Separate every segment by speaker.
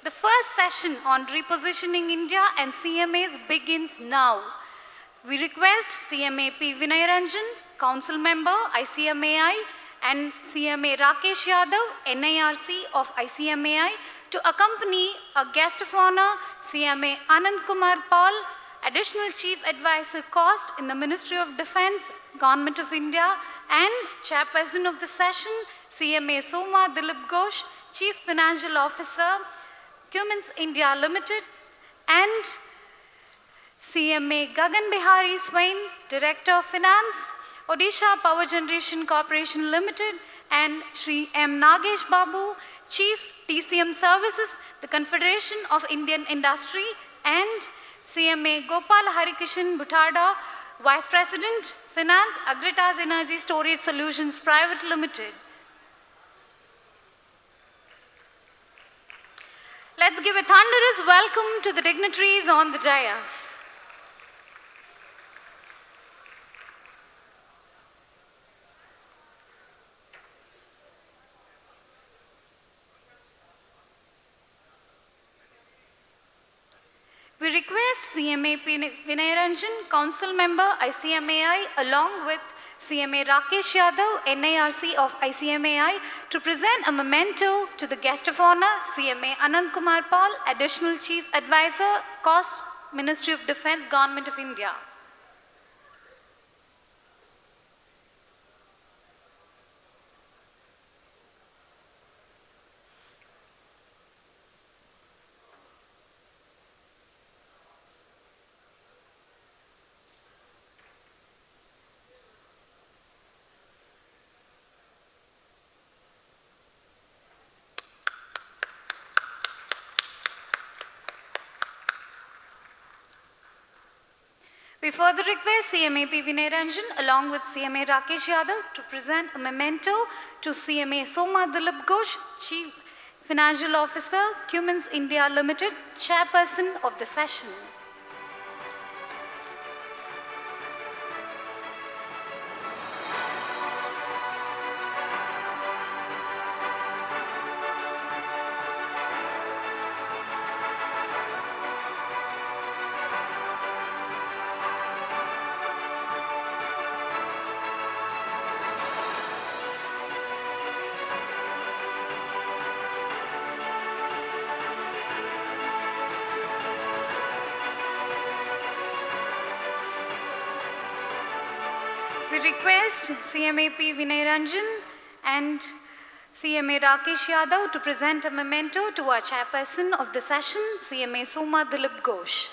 Speaker 1: The first session on repositioning India and CMAs begins now. We request CMAP Vinay Ranjan, Council Member, ICMAI, and CMA Rakesh Yadav, NIRC of ICMAI, to accompany a guest of honor, CMA Anand Kumar Paul, Additional Chief Advisor Cost in the Ministry of Defence, Government of India, and Chairperson of the session, CMA Soma Dilip Ghosh, Chief Financial Officer, Cummins India Limited, and CMA Gagan Bihari Swain, Director of Finance, Odisha Power Generation Corporation Limited, and Sri M. Nagesh Babu, Chief TCM Services, the Confederation of Indian Industry, and CMA Gopal Harikishan Buttada, Vice President, Finance, Agritas Energy Storage Solutions Private Limited. Let's give a thunderous welcome to the dignitaries on the dais. We request CMA Vinay Ranjan, Council Member, ICMAI, along with CMA Rakesh Yadav, NIRC of ICMAI, to present a memento to the guest of honor, CMA Anand Kumar Paul, Additional Chief Advisor, Cost, Ministry of Defence, Government of India. We further request CMAP Vinay Ranjan along with CMA Rakesh Yadav to present a memento to CMA Soma Dilip Ghosh, Chief Financial Officer, Cummins India Limited, Chairperson of the session. We request CMAP Vinay Ranjan and CMA Rakesh Yadav to present a memento to our chairperson of the session, CMA Soma Dilip Ghosh.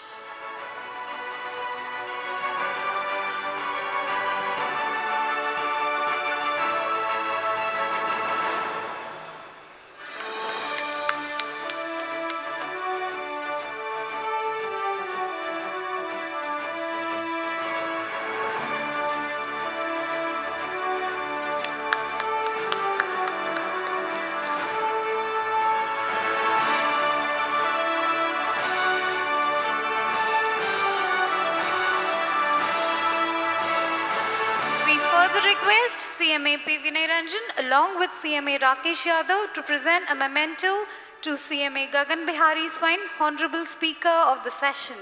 Speaker 1: Further request CMAP Vinay Ranjan along with CMA Rakesh Yadav to present a memento to CMA Gagan Bihari Swain, Honorable Speaker of the session.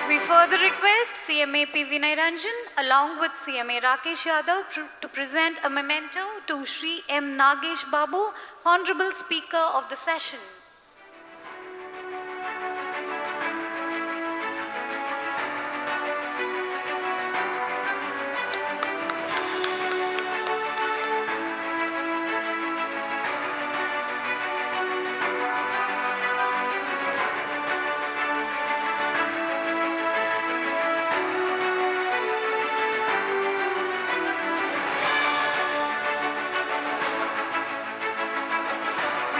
Speaker 1: We further request CMAP Vinay Ranjan along with CMA Rakesh Yadav to present a memento to Sri M. Nagesh Babu, Honorable Speaker of the session.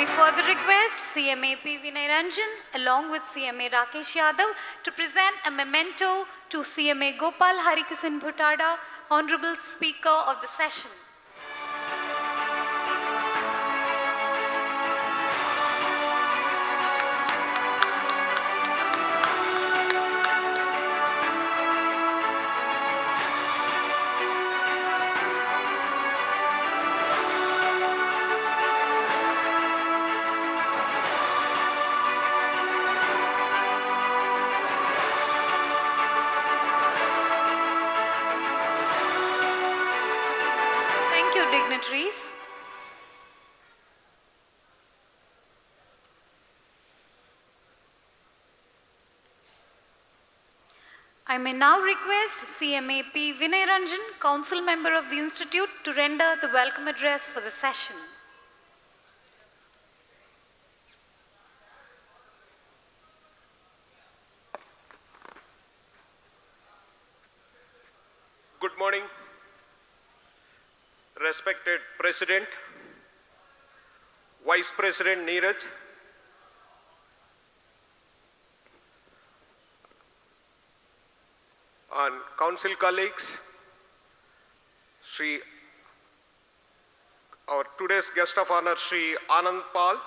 Speaker 1: I further request CMA P.V. Niranjan along with CMA Rakesh Yadav to present a memento to CMA Gopal Harikisan Bhuttada, Honorable Speaker of the session. Dignitaries. I may now request CMA P. Vinay Ranjan, Council Member of the Institute, to render the welcome address for the session.
Speaker 2: Good morning. Respected President, Vice President Neeraj, and Council colleagues, our today's guest of honor, Sri Anand Pal,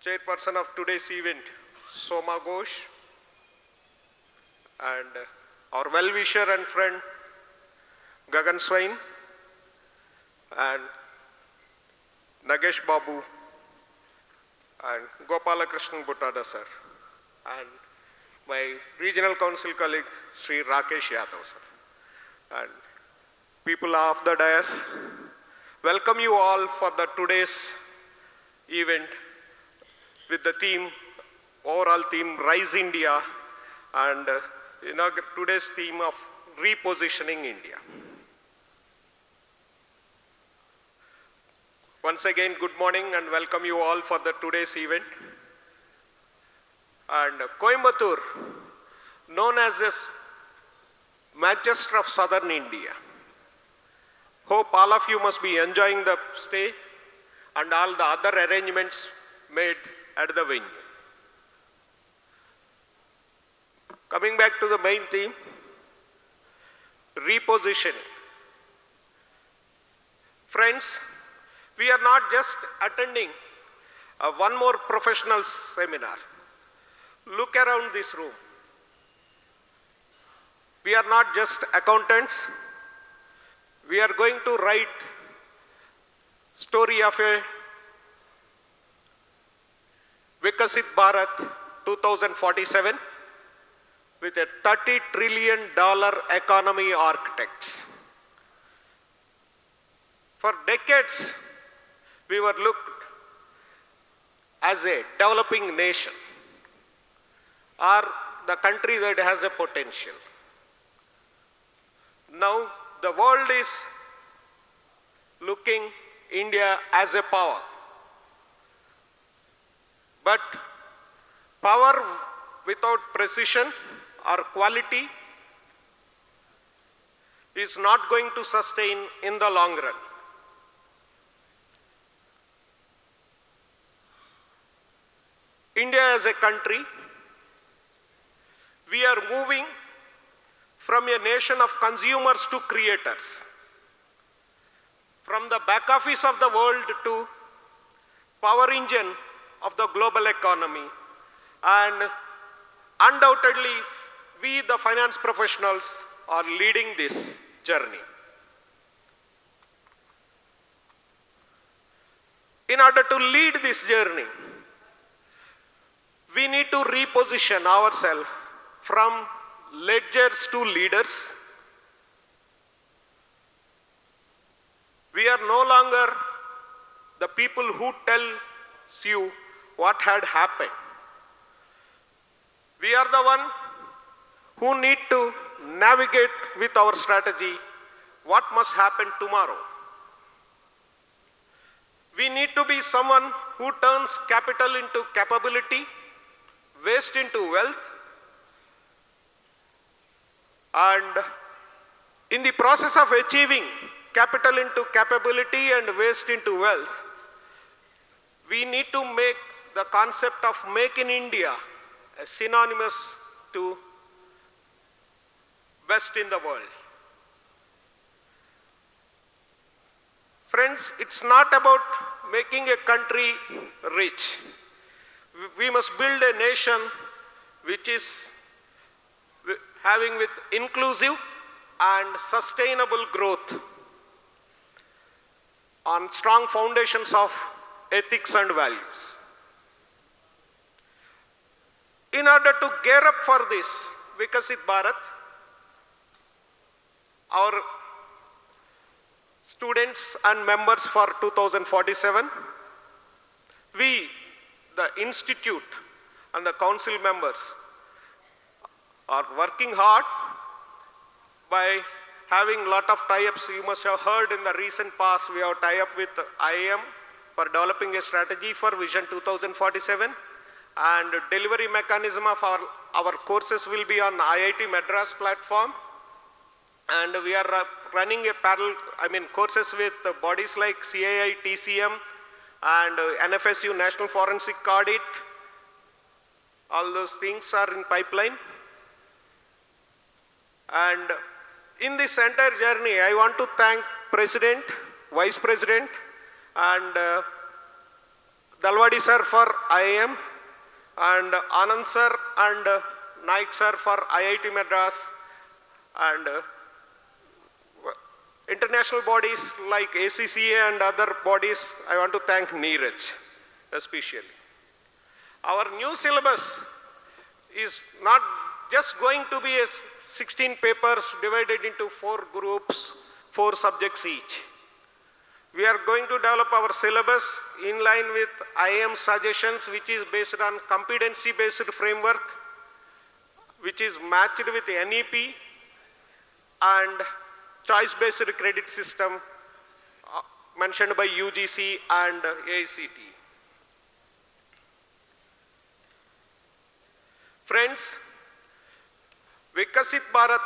Speaker 2: Chairperson of today's event, Soma Ghosh, and our well-wisher and friend, Gagan Swain, and Nagesh Babu, and Gopalakrishnan Bhuttada sir, and my regional council colleague, Sri Rakesh Yadav sir, and people of the dais, welcome you all for the today's event with the theme, overall theme, Rise India, and today's theme of repositioning India. Once again, good morning and welcome you all for the today's event. And Coimbatore, known as this Manchester of Southern India. Hope all of you must be enjoying the stay and all the other arrangements made at the venue. Coming back to the main theme, repositioning. Friends, we are not just attending one more professional seminar. Look around this room. We are not just accountants. We are going to write story of a Vikasit Bharat 2047 with a $30 trillion economy architects. For decades, we were looked as a developing nation or the country that has a potential. Now, the world is looking India as a power. But power without precision or quality is not going to sustain in the long run. India as a country, we are moving from a nation of consumers to creators. From the back office of the world to power engine of the global economy. And undoubtedly, we the finance professionals are leading this journey. In order to lead this journey, we need to reposition ourselves from ledgers to leaders. We are no longer the people who tell you what had happened. We are the one who need to navigate with our strategy what must happen tomorrow. We need to be someone who turns capital into capability, waste into wealth, and in the process of achieving capital into capability and waste into wealth, We need to make the concept of Make in India synonymous to best in the world. Friends, it's not about making a country rich. We must build a nation which is having with inclusive and sustainable growth on strong foundations of ethics and values. In order to gear up for this Vikasit Bharat, our students and members for 2047, we, the institute and the council members, are working hard by having a lot of tie-ups. You must have heard in the recent past, we have tie-up with IIM for developing a strategy for Vision 2047, and delivery mechanism of our courses will be on IIT Madras platform, and we are running a parallel, courses with bodies like CAI, TCM, and NFSU, National Forensic Audit. All those things are in pipeline. And in this entire journey, I want to thank President, Vice President, and Dalwadi sir for IIM, and Anand sir and Naik sir for IIT Madras, and international bodies like ACCA and other bodies. I want to thank Neeraj especially. Our new syllabus is not just going to be 16 papers divided into 4 groups, 4 subjects each. We are going to develop our syllabus in line with IIM suggestions, which is based on competency-based framework, which is matched with NEP and choice-based credit system mentioned by UGC and AICT. Friends, Vikasit Bharat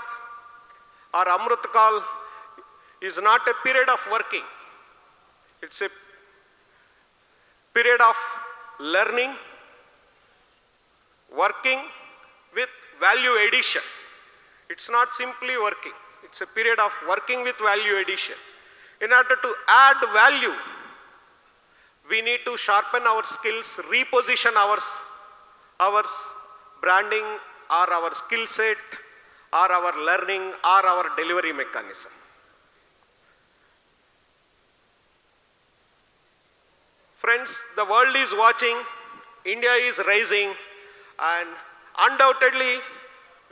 Speaker 2: or Amrit Kal is not a period of working. It's a period of learning, working with value addition. It's not simply working. It's a period of working with value addition. In order to add value, we need to sharpen our skills, reposition our branding or our skill set or our learning or our delivery mechanism. Friends, the world is watching, India is rising, and undoubtedly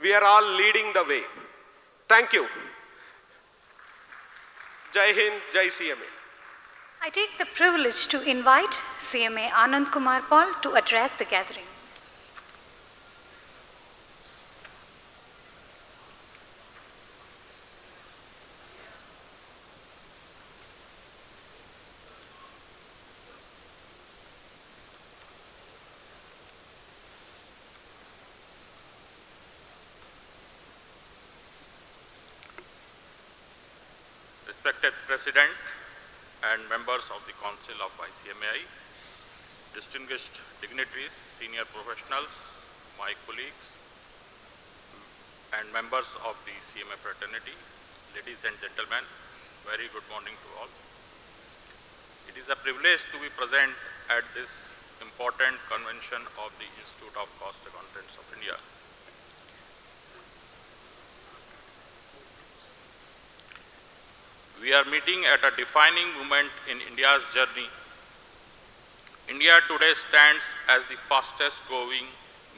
Speaker 2: we are all leading the way. Thank you. Jai Hind, Jai CMA.
Speaker 1: I take the privilege to invite CMA Anand Kumar Paul to address the gathering.
Speaker 3: Respected President and members of the Council of ICMAI, distinguished dignitaries, senior professionals, my colleagues, and members of the CMA fraternity, ladies and gentlemen, very good morning to all. It is a privilege to be present at this important convention of the Institute of Cost Accountants of India. We are meeting at a defining moment in India's journey. India today stands as the fastest growing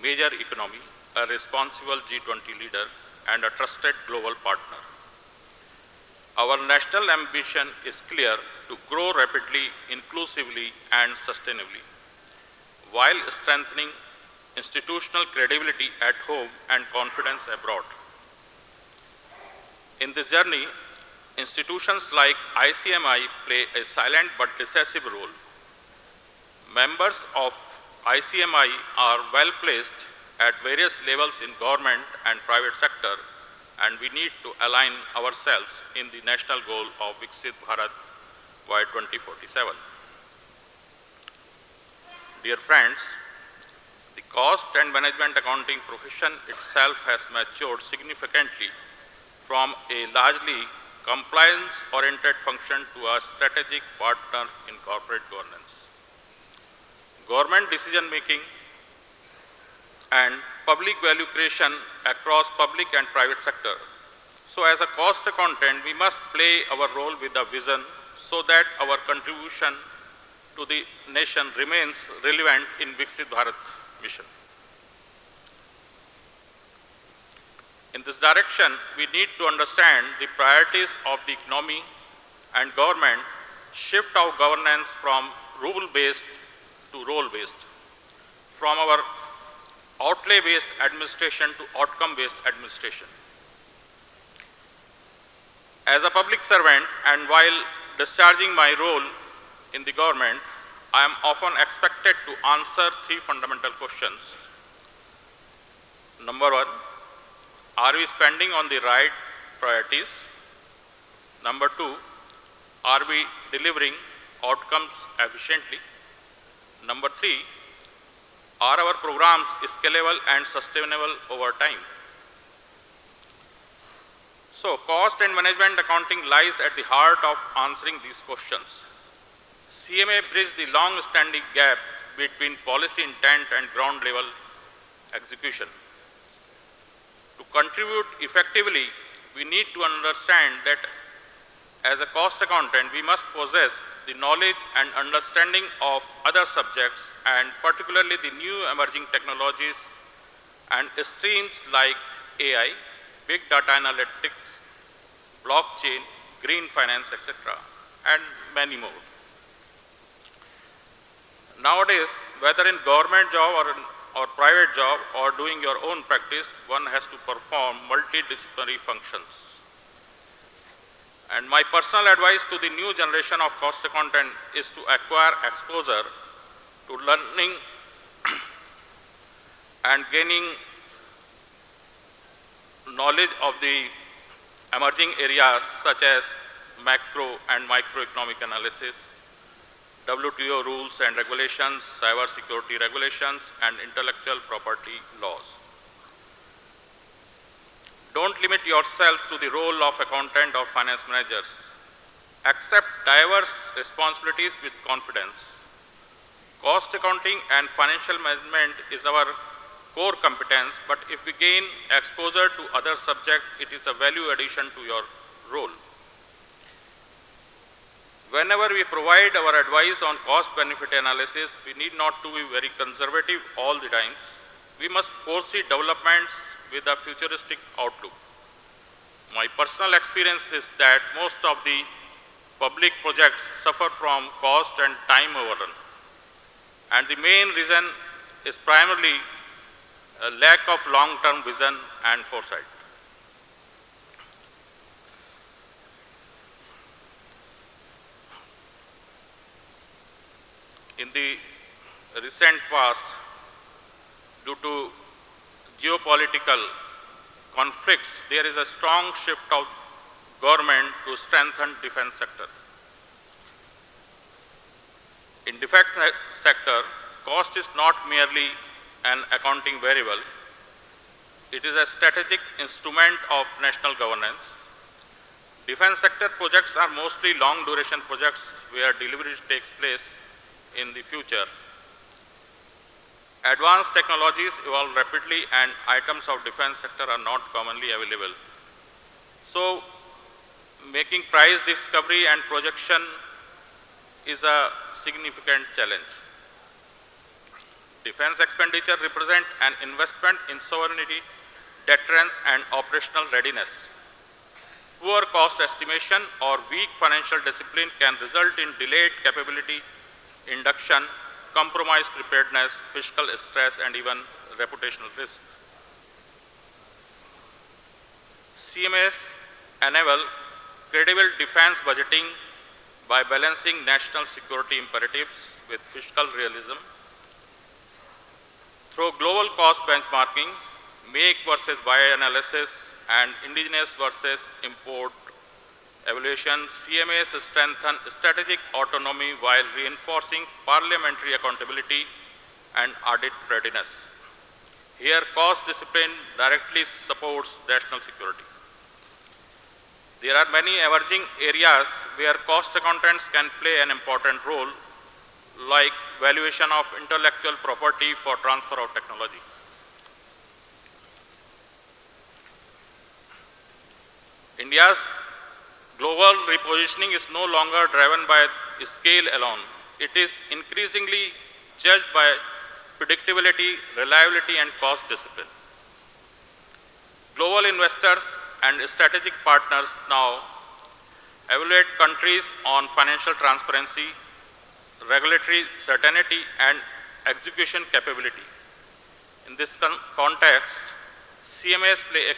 Speaker 3: major economy, a responsible G20 leader, and a trusted global partner. Our national ambition is clear: to grow rapidly, inclusively, and sustainably, while strengthening institutional credibility at home and confidence abroad. In this journey, institutions like ICMI play a silent but decisive role. Members of ICMI are well placed at various levels in government and private sector, and we need to align ourselves in the national goal of Viksit Bharat by 2047. Dear friends, the cost and management accounting profession itself has matured significantly from a largely compliance-oriented function to a strategic partner in corporate governance. Government decision-making and public value creation across public and private sector. So as a cost accountant, we must play our role with a vision so that our contribution to the nation remains relevant in Viksit Bharat mission. In this direction, we need to understand the priorities of the economy and government, shift our governance from rule-based to role-based, from our outlay-based administration to outcome-based administration. As a public servant and while discharging my role in the government, I am often expected to answer three fundamental questions. Number one, are we spending on the right priorities? Number two, are we delivering outcomes efficiently? Number three, are our programs scalable and sustainable over time? So, cost and management accounting lies at the heart of answering these questions. CMA bridges the long-standing gap between policy intent and ground-level execution. To contribute effectively, we need to understand that as a cost accountant, we must possess the knowledge and understanding of other subjects and particularly the new emerging technologies and streams like AI, big data analytics, blockchain, green finance, etc., and many more. Nowadays, whether in government job or private job or doing your own practice, one has to perform multidisciplinary functions. And my personal advice to the new generation of cost accountant is to acquire exposure to learning and gaining knowledge of the emerging areas such as macro and microeconomic analysis, WTO rules and regulations, cyber security regulations, and intellectual property laws. Don't limit yourselves to the role of accountant or finance managers. Accept diverse responsibilities with confidence. Cost accounting and financial management is our core competence, but if we gain exposure to other subjects, it is a value addition to your role. Whenever we provide our advice on cost-benefit analysis, we need not to be very conservative all the time. We must foresee developments with a futuristic outlook. My personal experience is that most of the public projects suffer from cost and time overrun. And the main reason is primarily a lack of long-term vision and foresight. In the recent past, due to geopolitical conflicts, there is a strong shift of government to strengthen defense sector. In defense sector, cost is not merely an accounting variable. It is a strategic instrument of national governance. Defense sector projects are mostly long duration projects where delivery takes place in the future. Advanced technologies evolve rapidly and items of defense sector are not commonly available. So, making price discovery and projection is a significant challenge. Defense expenditure represent an investment in sovereignty, deterrence and operational readiness. Poor cost estimation or weak financial discipline can result in delayed capability induction, compromised preparedness, fiscal stress, and even reputational risk. CMAs enable credible defense budgeting by balancing national security imperatives with fiscal realism. Through global cost benchmarking, make versus buy analysis, and indigenous versus import evaluation, CMAs strengthen strategic autonomy while reinforcing parliamentary accountability and audit readiness. Here, cost discipline directly supports national security. There are many emerging areas where cost accountants can play an important role, like valuation of intellectual property for transfer of technology. India's global repositioning is no longer driven by scale alone. It is increasingly judged by predictability, reliability, and cost discipline. Global investors and strategic partners now evaluate countries on financial transparency, regulatory certainty, and execution capability. In this context, CMAs play a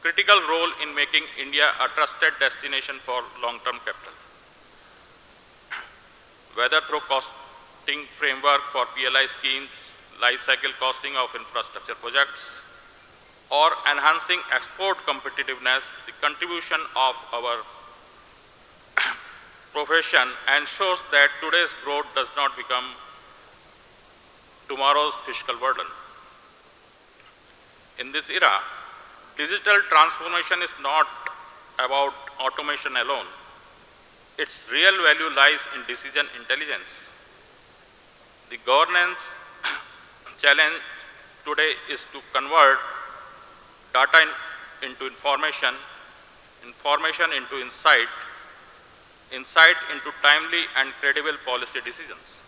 Speaker 3: critical role in making India a trusted destination for long-term capital. Whether through costing framework for PLI schemes, life cycle costing of infrastructure projects, or enhancing export competitiveness, the contribution of our profession ensures that today's growth does not become tomorrow's fiscal burden. In this era, digital transformation is not about automation alone. Its real value lies in decision intelligence. The governance challenge today is to convert data into information, information into insight, insight into timely and credible policy decisions.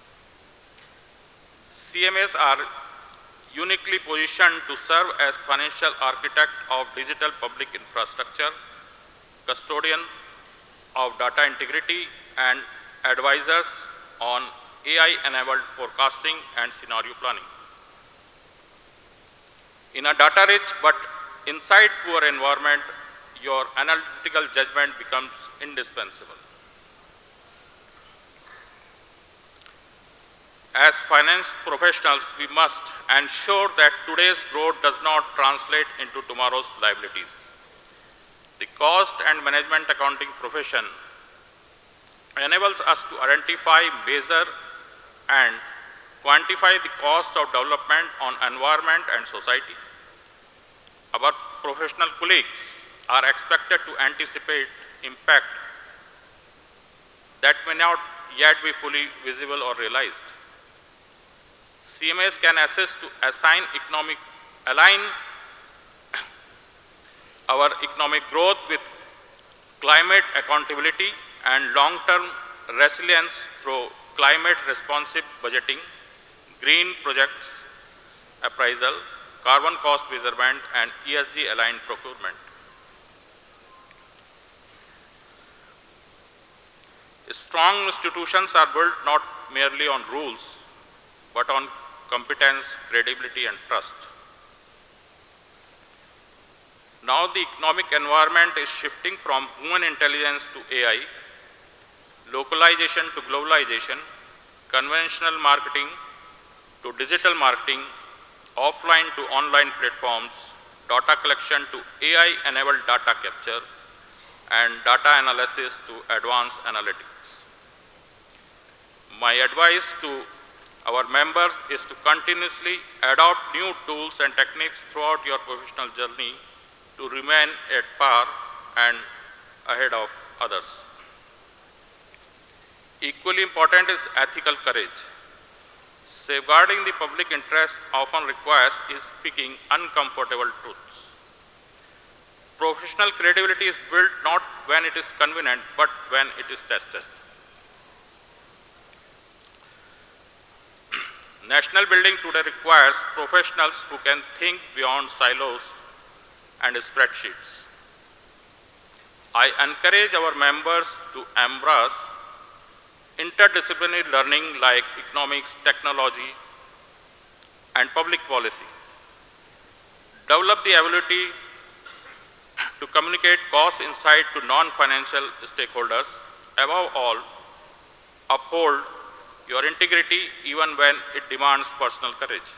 Speaker 3: CMAs are uniquely positioned to serve as financial architect of digital public infrastructure, custodian of data integrity, and advisors on AI-enabled forecasting and scenario planning. In a data-rich but insight-poor environment, your analytical judgment becomes indispensable. As finance professionals, we must ensure that today's growth does not translate into tomorrow's liabilities. The cost and management accounting profession enables us to identify, measure, and quantify the cost of development on environment and society. Our professional colleagues are expected to anticipate impact that may not yet be fully visible or realized. CMAs can assist to align our economic growth with climate accountability and long-term resilience through climate-responsive budgeting, green projects appraisal, carbon cost measurement, and ESG-aligned procurement. Strong institutions are built not merely on rules, but on competence, credibility, and trust. Now the economic environment is shifting from human intelligence to AI, localization to globalization, conventional marketing to digital marketing, offline to online platforms, data collection to AI-enabled data capture, and data analysis to advanced analytics. My advice to our members is to continuously adopt new tools and techniques throughout your professional journey to remain at par and ahead of others. Equally important is ethical courage. Safeguarding the public interest often requires speaking uncomfortable truths. Professional credibility is built not when it is convenient, but when it is tested. National building today requires professionals who can think beyond silos and spreadsheets. I encourage our members to embrace interdisciplinary learning like economics, technology, and public policy. Develop the ability to communicate cost insight to non-financial stakeholders. Above all, uphold your integrity even when it demands personal courage.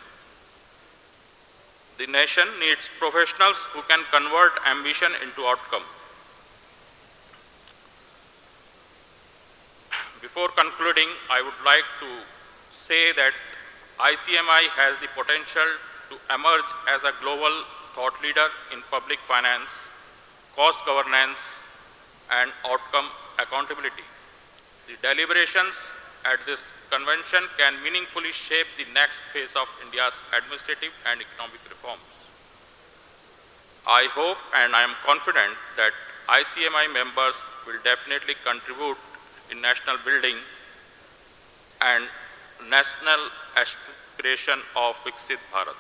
Speaker 3: The nation needs professionals who can convert ambition into outcome. Before concluding, I would like to say that ICMI has the potential to emerge as a global thought leader in public finance, cost governance, and outcome accountability. The deliberations at this convention can meaningfully shape the next phase of India's administrative and economic reforms. I hope and I am confident that ICMI members will definitely contribute in national building and national aspiration of Viksit Bharat.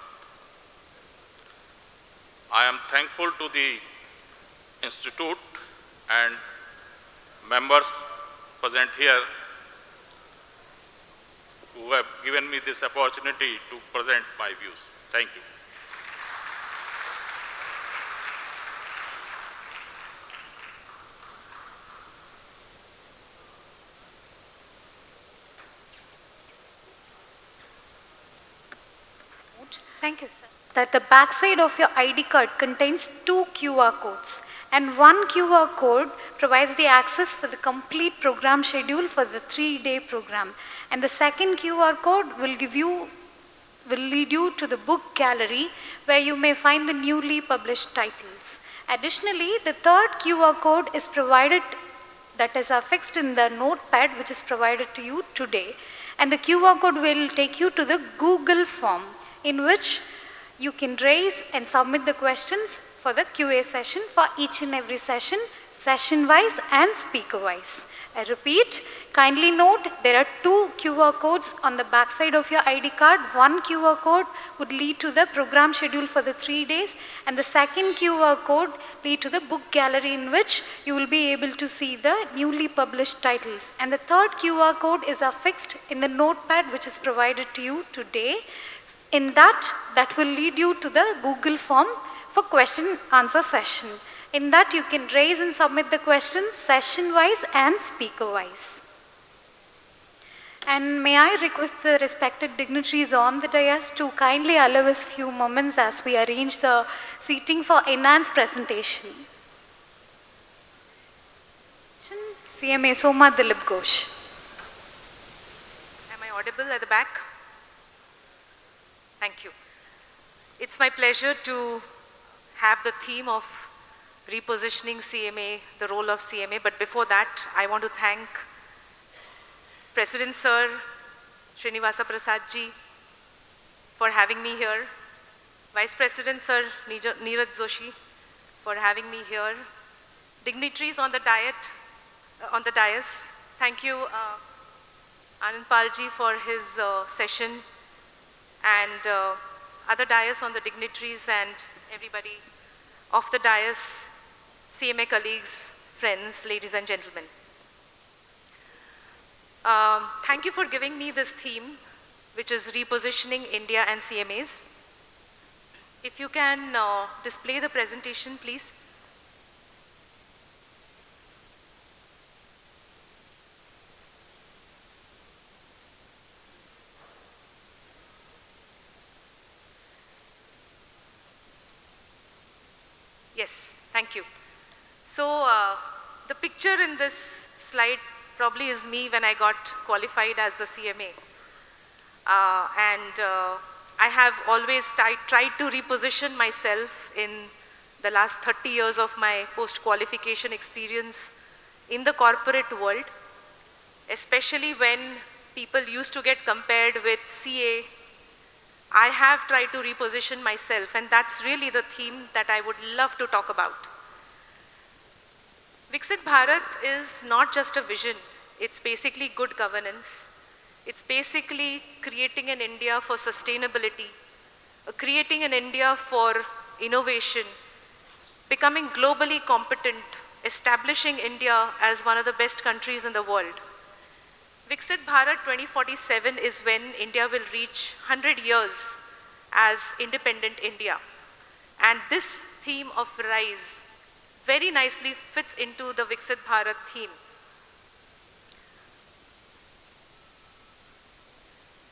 Speaker 3: I am thankful to the Institute and members present here who have given me this opportunity to present my views. Thank you.
Speaker 1: Thank you, sir. That the backside of your ID card contains 2 QR codes, and one QR code provides the access for the complete program schedule for the 3-day program. And the second QR code will lead you to the book gallery where you may find the newly published titles. Additionally, the third QR code is provided, that is affixed in the notepad which is provided to you today. And the QR code will take you to the Google form in which you can raise and submit the questions for the QA session for each and every session, session-wise and speaker-wise. I repeat, kindly note there are 2 QR codes on the backside of your ID card. One QR code would lead to the program schedule for the 3 days, and the second QR code lead to the book gallery in which you will be able to see the newly published titles. And the third QR code is affixed in the notepad which is provided to you today. In that will lead you to the Google form for question answer session. In that you can raise and submit the questions session-wise and speaker-wise. And may I request the respected dignitaries on the dais to kindly allow us few moments as we arrange the seating for enhanced presentation. CMA Soma Dilip Ghosh.
Speaker 4: Am I audible at the back? Thank you. It's my pleasure to have the theme of repositioning CMA, the role of CMA. But before that, I want to thank President Sir Srinivasa Prasad ji for having me here, Vice President Sir Neeraj Joshi for having me here, dignitaries on the dais. Thank you, Anand Palji for his session, and other dais on the dignitaries and everybody off the dais, CMA colleagues, friends, ladies and gentlemen. Thank you for giving me this theme, which is repositioning India and CMAs. If you can display the presentation, please. Yes, thank you. So the picture in this slide probably is me when I got qualified as the CMA. I have always tried to reposition myself in the last 30 years of my post-qualification experience in the corporate world, especially when people used to get compared with CA. I have tried to reposition myself, and that's really the theme that I would love to talk about. Viksit Bharat is not just a vision, it's basically good governance. It's basically creating an India for sustainability, creating an India for innovation, becoming globally competent, establishing India as one of the best countries in the world. Viksit Bharat 2047 is when India will reach 100 years as independent India. And this theme of RISE very nicely fits into the Viksit Bharat theme.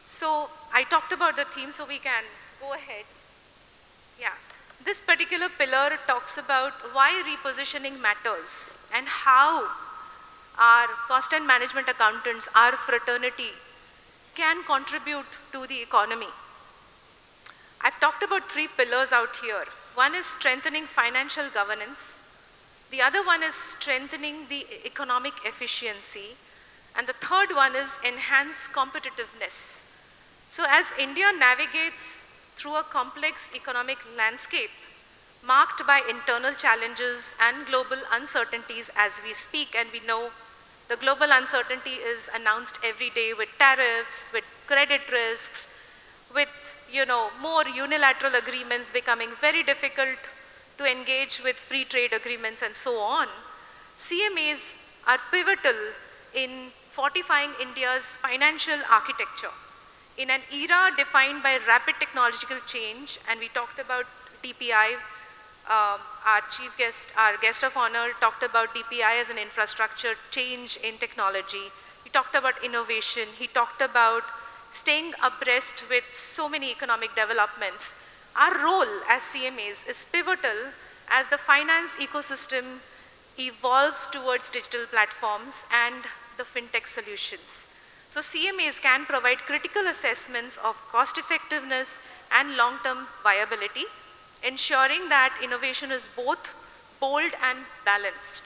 Speaker 4: So I talked about the theme, so we can go ahead. Yeah, this particular pillar talks about why repositioning matters and how our cost and management accountants, our fraternity, can contribute to the economy. I've talked about 3 pillars out here. One is strengthening financial governance. The other one is strengthening the economic efficiency. And the third one is enhance competitiveness. So as India navigates through a complex economic landscape marked by internal challenges and global uncertainties as we speak, and we know the global uncertainty is announced every day with tariffs, with credit risks, with more unilateral agreements becoming very difficult to engage with free trade agreements and so on. CMAs are pivotal in fortifying India's financial architecture in an era defined by rapid technological change, and we talked about DPI. Our guest of honor talked about DPI as an infrastructure change in technology. He talked about innovation. He talked about staying abreast with so many economic developments. Our role as CMAs is pivotal as the finance ecosystem evolves towards digital platforms and the fintech solutions. So CMAs can provide critical assessments of cost effectiveness and long-term viability, ensuring that innovation is both bold and balanced.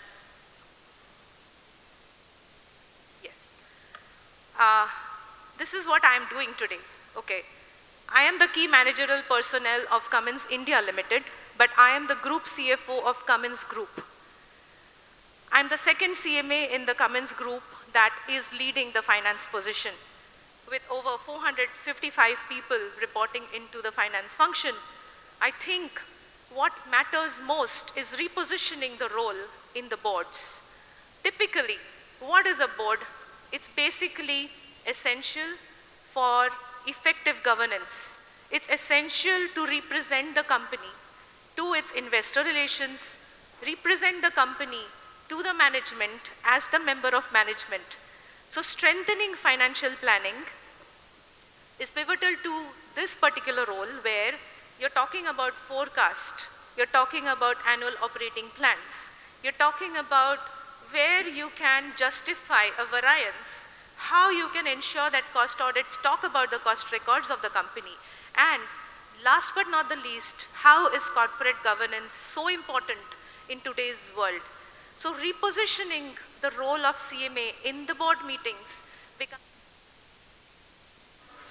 Speaker 4: Yes. This is what I am doing today. Okay. I am the key managerial personnel of Cummins India Limited, but I am the group CFO of Cummins Group. I am the second CMA in the Cummins Group that is leading the finance position, with over 455 people reporting into the finance function. I think what matters most is repositioning the role in the boards. Typically, what is a board? It's basically essential for effective governance. It's essential to represent the company to its investor relations, represent the company to the management as the member of management. So strengthening financial planning is pivotal to this particular role, where you're talking about forecast, you're talking about annual operating plans, you're talking about where you can justify a variance, how you can ensure that cost audits talk about the cost records of the company, and last but not the least, how is corporate governance so important in today's world. So repositioning the role of CMA in the board meetings becomes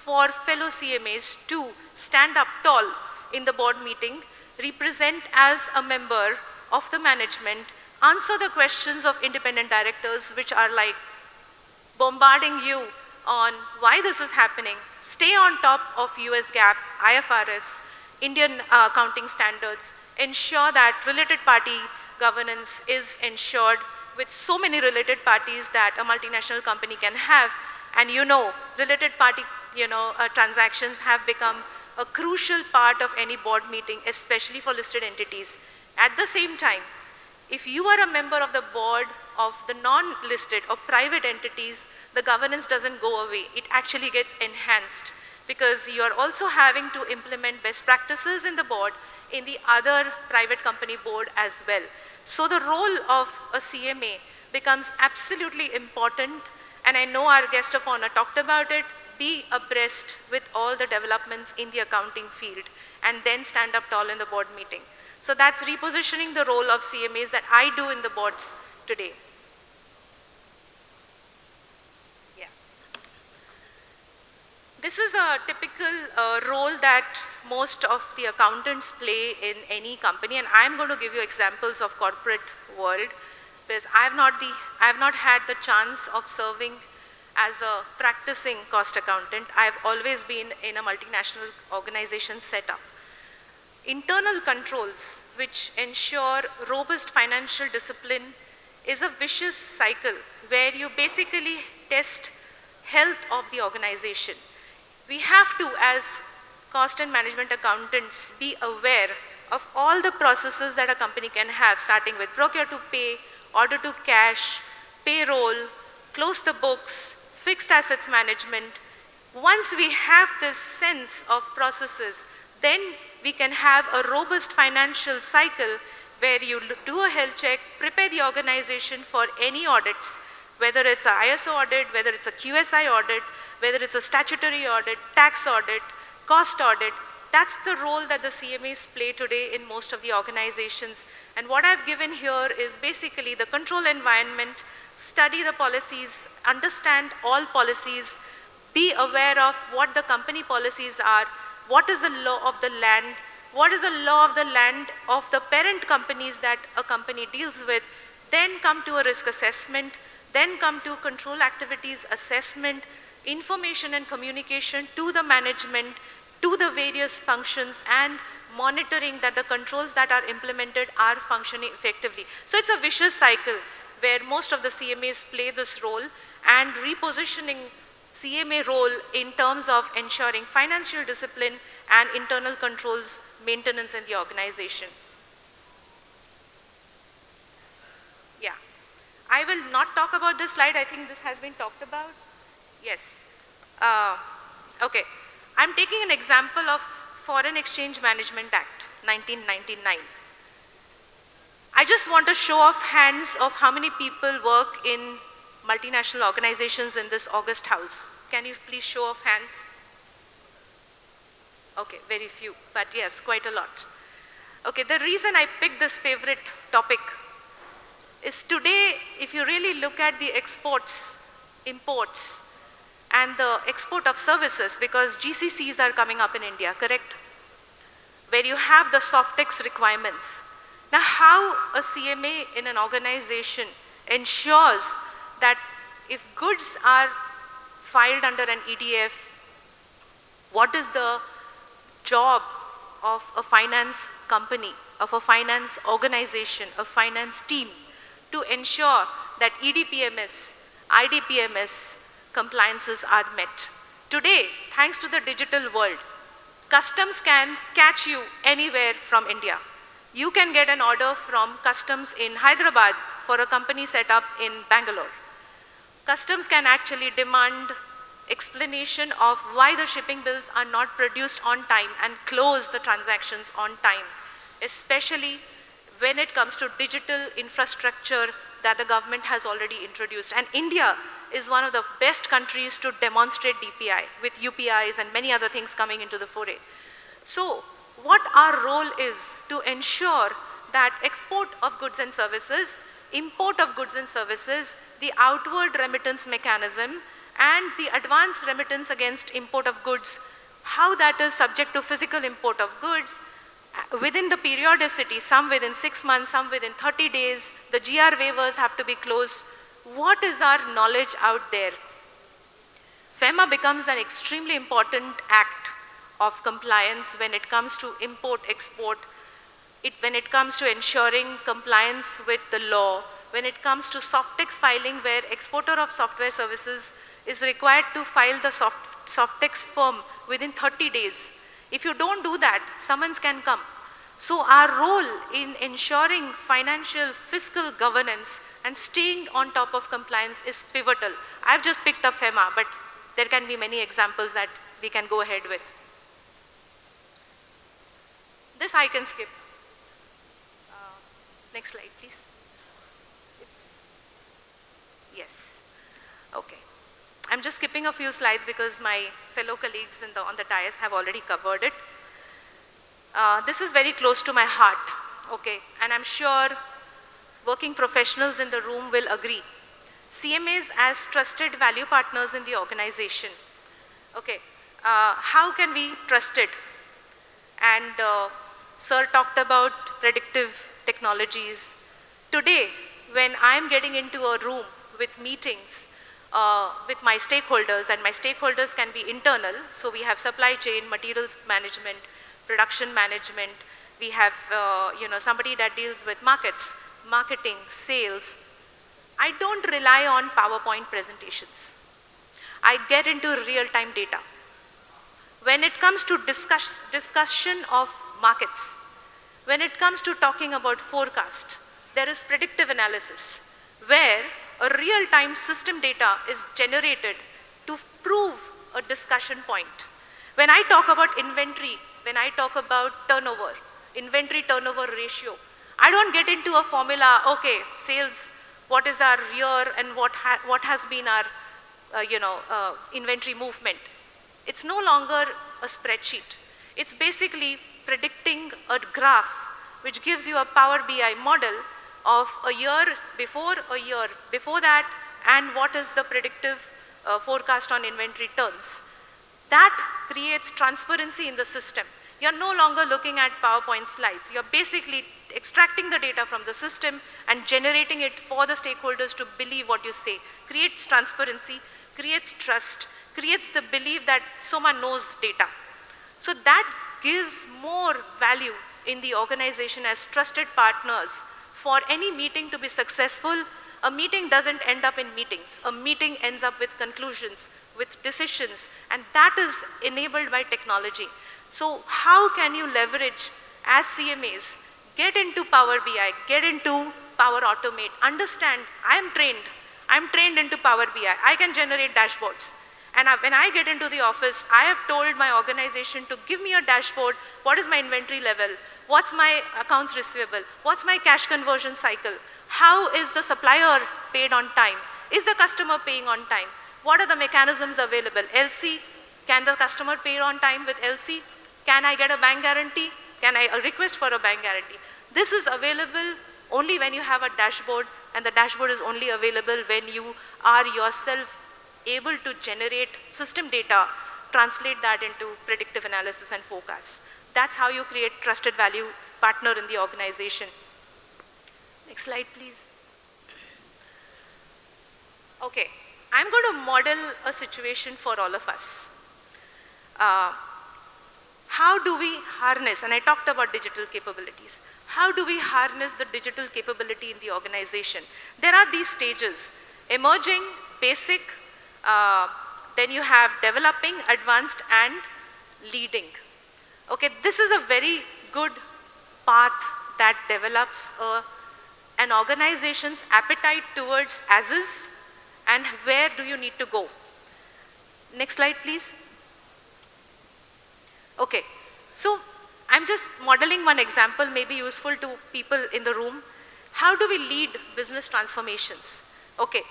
Speaker 4: for fellow CMAs to stand up tall in the board meeting, represent as a member of the management, answer the questions of independent directors which are like bombarding you on why this is happening, stay on top of US GAAP, IFRS, Indian accounting standards, ensure that related party governance is ensured with so many related parties that a multinational company can have. And related party transactions have become a crucial part of any board meeting, especially for listed entities. At the same time, if you are a member of the board of the non-listed or private entities, the governance doesn't go away. It actually gets enhanced because you are also having to implement best practices in the board in the other private company board as well. So the role of a CMA becomes absolutely important, and I know our guest of honor talked about it. Be abreast with all the developments in the accounting field and then stand up tall in the board meeting. So that's repositioning the role of CMAs that I do in the boards today. Yeah. This is a typical role that most of the accountants play in any company, and I'm going to give you examples of corporate world because I have not had the chance of serving as a practicing cost accountant. I've always been in a multinational organization setup. Internal controls which ensure robust financial discipline is a vicious cycle where you basically test health of the organization. We have to, as cost and management accountants, be aware of all the processes that a company can have, starting with procure to pay, order to cash, payroll, close the books, fixed assets management. Once we have this sense of processes, then we can have a robust financial cycle where you do a health check, prepare the organization for any audits, whether it's an ISO audit, whether it's a QSI audit, whether it's a statutory audit, tax audit, cost audit. That's the role that the CMAs play today in most of the organizations. And what I've given here is basically the control environment, study the policies, understand all policies, be aware of what the company policies are, what is the law of the land, what is the law of the land of the parent companies that a company deals with, then come to a risk assessment, then come to control activities assessment, information and communication to the management, to the various functions, and monitoring that the controls that are implemented are functioning effectively. So it's a vicious cycle where most of the CMAs play this role, and repositioning CMA role in terms of ensuring financial discipline and internal controls maintenance in the organization. Yeah, I will not talk about this slide. I think this has been talked about. Yes. Okay. I'm taking an example of Foreign Exchange Management Act, 1999. I just want to show of hands of how many people work in multinational organizations in this august house. Can you please show of hands? Okay, very few, but yes, quite a lot. Okay, the reason I picked this favorite topic is today, if you really look at the exports, imports, and the export of services, because GCCs are coming up in India, correct? Where you have the Softex requirements. Now, how a CMA in an organization ensures that if goods are filed under an EDF, what is the job of a finance company, of a finance organization, a finance team to ensure that EDPMS, IDPMS compliances are met? Today, thanks to the digital world, customs can catch you anywhere from India. You can get an order from customs in Hyderabad for a company set up in Bangalore. Customs can actually demand explanation of why the shipping bills are not produced on time and close the transactions on time, especially when it comes to digital infrastructure that the government has already introduced. And India is one of the best countries to demonstrate DPI with UPIs and many other things coming into the foray. So what our role is to ensure that export of goods and services, import of goods and services, the outward remittance mechanism, and the advance remittance against import of goods, how that is subject to physical import of goods, within the periodicity, some within 6 months, some within 30 days, the GR waivers have to be closed. What is our knowledge out there? FEMA becomes an extremely important act of compliance when it comes to import, export, when it comes to ensuring compliance with the law, when it comes to Softex filing where exporter of software services is required to file the Softex firm within 30 days. If you don't do that, summons can come. So our role in ensuring financial fiscal governance and staying on top of compliance is pivotal. I've just picked up FEMA, but there can be many examples that we can go ahead with. This I can skip. Next slide, please. Yes. Okay. I'm just skipping a few slides because my fellow colleagues on the dais have already covered it. This is very close to my heart, okay, and I'm sure working professionals in the room will agree. CMAs as trusted value partners in the organization. Okay, how can we trust it? And Sir talked about predictive technologies. Today, when I'm getting into a room with meetings, with my stakeholders, and my stakeholders can be internal, so we have supply chain, materials management, production management, we have somebody that deals with markets, marketing, sales. I don't rely on PowerPoint presentations. I get into real-time data. When it comes to discussion of markets, when it comes to talking about forecast, there is predictive analysis where a real-time system data is generated to prove a discussion point. When I talk about inventory, when I talk about turnover, inventory turnover ratio, I don't get into a formula, okay, sales, what is our year and what has been our inventory movement. It's no longer a spreadsheet. It's basically predicting a graph which gives you a Power BI model of a year before that, and what is the predictive forecast on inventory turns. That creates transparency in the system. You're no longer looking at PowerPoint slides. You're basically extracting the data from the system and generating it for the stakeholders to believe what you say. Creates transparency, creates trust, creates the belief that Soma knows data. So that gives more value in the organization as trusted partners. For any meeting to be successful, a meeting doesn't end up in meetings. A meeting ends up with conclusions, with decisions, and that is enabled by technology. So how can you leverage as CMAs, get into Power BI, get into Power Automate, understand, I'm trained into Power BI, I can generate dashboards. And when I get into the office, I have told my organization to give me a dashboard, what is my inventory level, what's my accounts receivable, what's my cash conversion cycle, how is the supplier paid on time, is the customer paying on time, what are the mechanisms available, LC, can the customer pay on time with LC, can I get a bank guarantee, can I request for a bank guarantee. This is available only when you have a dashboard, and the dashboard is only available when you are yourself able to generate system data, translate that into predictive analysis and forecast. That's how you create trusted value partner in the organization. Next slide, please. Okay, I'm going to model a situation for all of us. How do we harness, and I talked about digital capabilities, how do we harness the digital capability in the organization? There are these stages: emerging, basic, then you have developing, advanced, and leading. Okay, this is a very good path that develops an organization's appetite towards as-is and where do you need to go. Next slide, please. Okay, so I'm just modeling one example, maybe useful to people in the room. How do we lead business transformations? Okay,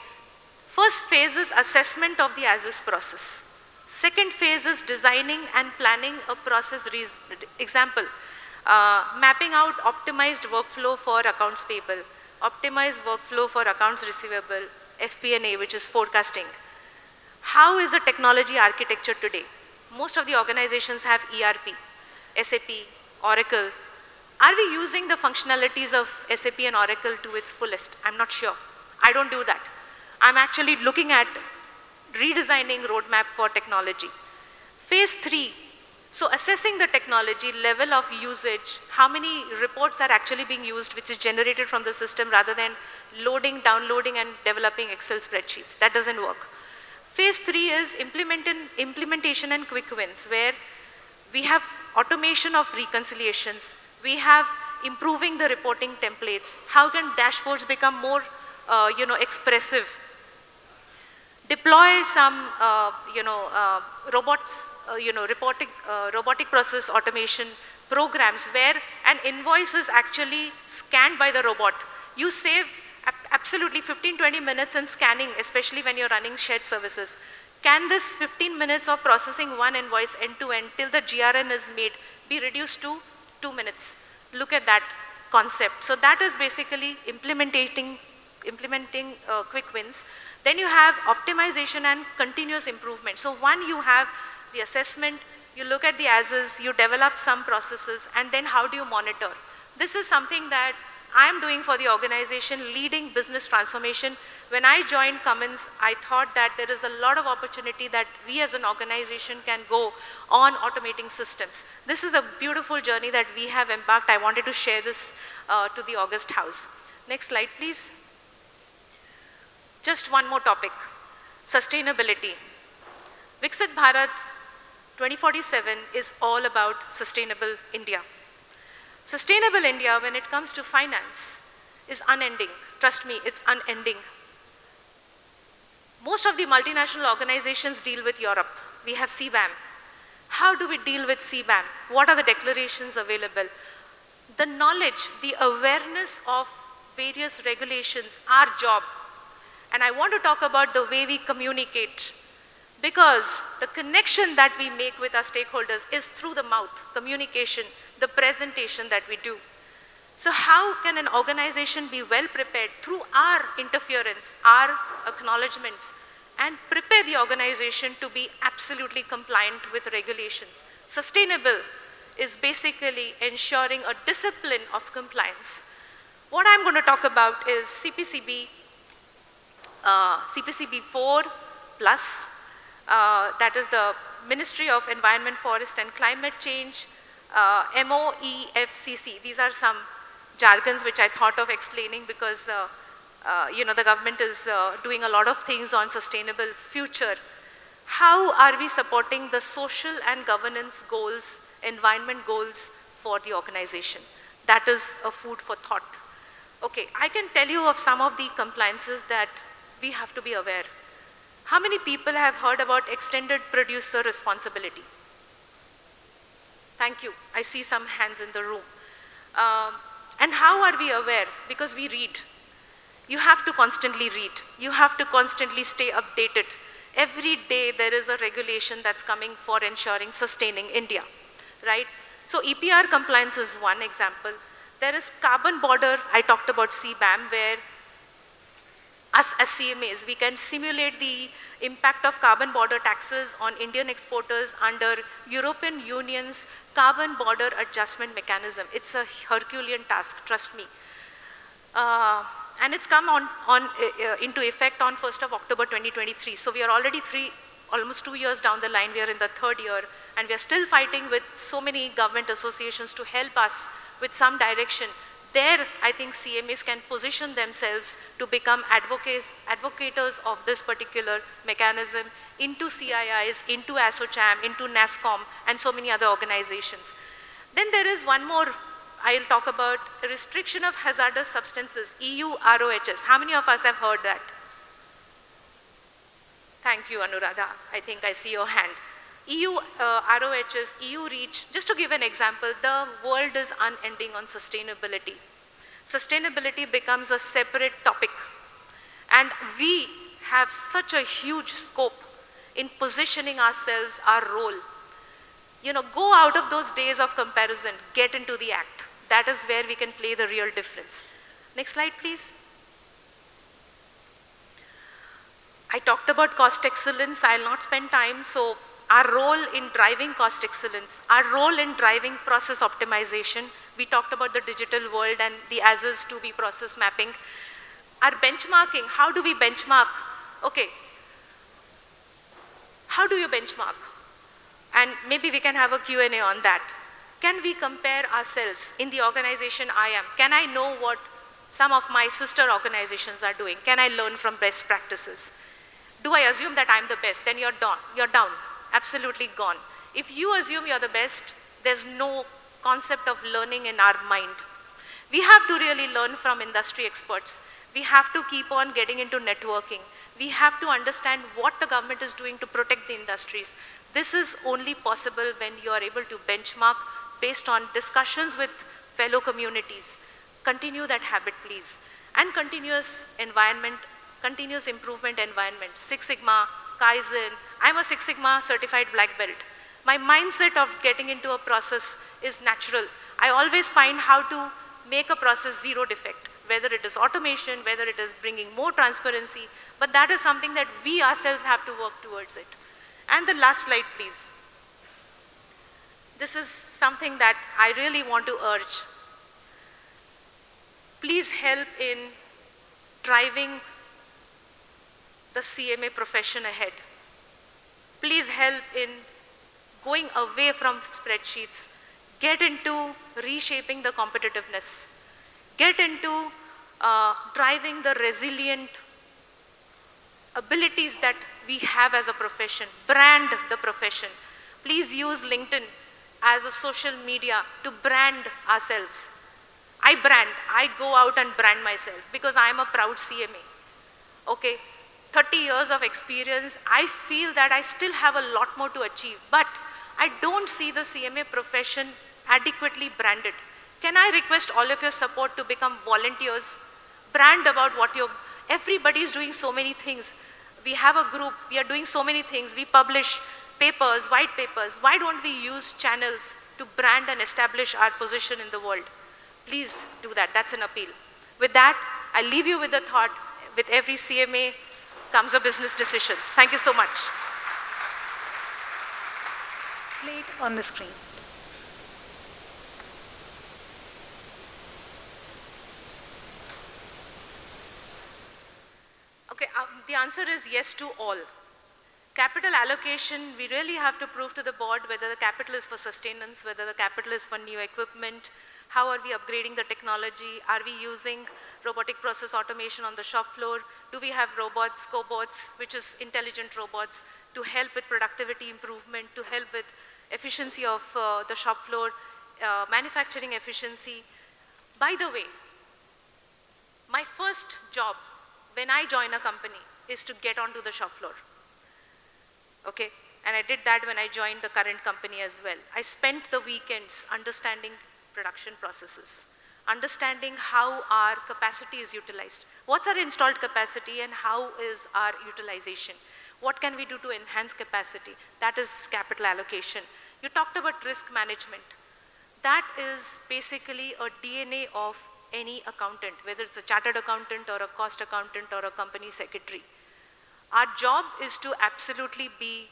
Speaker 4: first phase is assessment of the as-is process. Second phase is designing and planning a process. Example, mapping out optimized workflow for accounts payable, optimized workflow for accounts receivable, FP&A, which is forecasting. How is the technology architecture today? Most of the organizations have ERP, SAP, Oracle. Are we using the functionalities of SAP and Oracle to its fullest? I'm not sure. I don't do that. I'm actually looking at redesigning roadmap for technology. Phase 3, so assessing the technology, level of usage, how many reports are actually being used, which is generated from the system rather than loading, downloading, and developing Excel spreadsheets. That doesn't work. Phase 3 is implementation and quick wins, where we have automation of reconciliations, we have improving the reporting templates, how can dashboards become more expressive, deploy some robotic process automation programs where an invoice is actually scanned by the robot. You save absolutely 15-20 minutes in scanning, especially when you're running shared services. Can this 15 minutes of processing one invoice end-to-end till the GRN is made be reduced to 2 minutes? Look at that concept. So that is basically implementing quick wins. Then you have optimization and continuous improvement. So one, you have the assessment, you look at the as-is, you develop some processes, and then how do you monitor? This is something that I'm doing for the organization, leading business transformation. When I joined Cummins, I thought that there is a lot of opportunity that we as an organization can go on automating systems. This is a beautiful journey that we have embarked. I wanted to share this to the August House. Next slide, please. Just one more topic, sustainability. Viksit Bharat 2047 is all about sustainable India. Sustainable India, when it comes to finance, is unending. Trust me, it's unending. Most of the multinational organizations deal with Europe. We have CBAM. How do we deal with CBAM? What are the declarations available? The knowledge, the awareness of various regulations, our job. And I want to talk about the way we communicate, because the connection that we make with our stakeholders is through the mouth, communication, the presentation that we do. So how can an organization be well prepared through our interference, our acknowledgements, and prepare the organization to be absolutely compliant with regulations? Sustainable is basically ensuring a discipline of compliance. What I'm going to talk about is CPCB 4 plus, that is the Ministry of Environment, Forest and Climate Change, MOEFCC. These are some jargons which I thought of explaining because the government is doing a lot of things on sustainable future. How are we supporting the social and governance goals, environment goals for the organization? That is a food for thought. Okay, I can tell you of some of the compliances that we have to be aware. How many people have heard about extended producer responsibility? Thank you. I see some hands in the room. And how are we aware? Because we read. You have to constantly read. You have to constantly stay updated. Every day there is a regulation that's coming for ensuring sustaining India, right? So EPR compliance is one example. There is carbon border. I talked about CBAM, where us as CMAs, we can simulate the impact of carbon border taxes on Indian exporters under European Union's carbon border adjustment mechanism. It's a Herculean task, trust me. And it's come into effect on 1st of October 2023. So we are already almost 2 years down the line. We are in the 3rd year, and we are still fighting with so many government associations to help us with some direction. There, I think CMAs can position themselves to become advocates of this particular mechanism into CIIs, into ASSOCHAM, into NASSCOM, and so many other organizations. Then there is one more I'll talk about, restriction of hazardous substances, EU ROHS. How many of us have heard that? Thank you, Anuradha. I think I see your hand. EU ROHS, EU REACH, just to give an example, the world is unending on sustainability. Sustainability becomes a separate topic. And we have such a huge scope in positioning ourselves, our role. Go out of those days of comparison, get into the act. That is where we can play the real difference. Next slide, please. I talked about cost excellence. I'll not spend time. So our role in driving cost excellence, our role in driving process optimization. We talked about the digital world and the as-is to be process mapping. Our benchmarking, how do we benchmark? Okay. How do you benchmark? And maybe we can have a Q&A on that. Can we compare ourselves in the organization I am? Can I know what some of my sister organizations are doing? Can I learn from best practices? Do I assume that I'm the best? Then you're down. You're down. Absolutely gone. If you assume you're the best, there's no concept of learning in our mind. We have to really learn from industry experts. We have to keep on getting into networking. We have to understand what the government is doing to protect the industries. This is only possible when you are able to benchmark based on discussions with fellow communities. Continue that habit, please. And continuous improvement environment. Six Sigma, Kaizen. I'm a Six Sigma certified black belt. My mindset of getting into a process is natural. I always find how to make a process zero defect, whether it is automation, whether it is bringing more transparency, but that is something that we ourselves have to work towards it. And the last slide, please. This is something that I really want to urge. Please help in driving the CMA profession ahead. Please help in going away from spreadsheets. Get into reshaping the competitiveness. Get into driving the resilient abilities that we have as a profession. Brand the profession. Please use LinkedIn as a social media to brand ourselves. I go out and brand myself because I'm a proud CMA. Okay, 30 years of experience, I feel that I still have a lot more to achieve, but I don't see the CMA profession adequately branded. Can I request all of your support to become volunteers? Brand about what Everybody is doing so many things. We have a group, we are doing so many things. We publish papers, white papers. Why don't we use channels to brand and establish our position in the world? Please do that, that's an appeal. With that, I leave you with the thought, with every CMA comes a business decision. Thank you so much.
Speaker 1: Play it on the screen.
Speaker 4: Okay, the answer is yes to all. Capital allocation, we really have to prove to the board whether the capital is for sustenance, whether the capital is for new equipment, how are we upgrading the technology, are we using robotic process automation on the shop floor, do we have robots, cobots, which is intelligent robots, to help with productivity improvement, to help with efficiency of the shop floor, manufacturing efficiency. By the way, my first job when I join a company is to get onto the shop floor. Okay, and I did that when I joined the current company as well. I spent the weekends understanding production processes, understanding how our capacity is utilized. What's our installed capacity and how is our utilization? What can we do to enhance capacity? That is capital allocation. You talked about risk management. That is basically a DNA of any accountant, whether it's a chartered accountant or a cost accountant or a company secretary. Our job is to absolutely be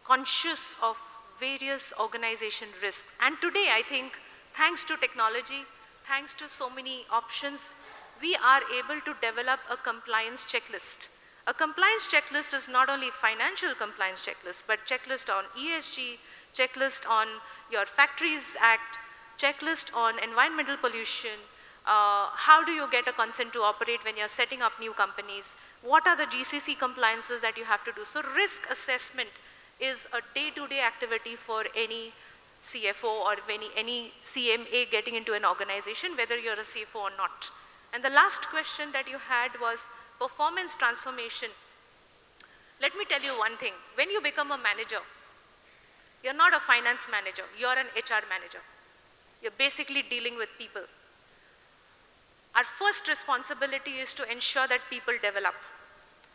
Speaker 4: conscious of various organization risks. And today, I think, thanks to technology, thanks to so many options, we are able to develop a compliance checklist. A compliance checklist is not only financial compliance checklist, but checklist on ESG, checklist on your Factories Act, checklist on environmental pollution, how do you get a consent to operate when you're setting up new companies, what are the GCC compliances that you have to do. So risk assessment is a day-to-day activity for any CFO or any CMA getting into an organization, whether you're a CFO or not. And the last question that you had was performance transformation. Let me tell you one thing. When you become a manager, you're not a finance manager, you're an HR manager. You're basically dealing with people. Our first responsibility is to ensure that people develop.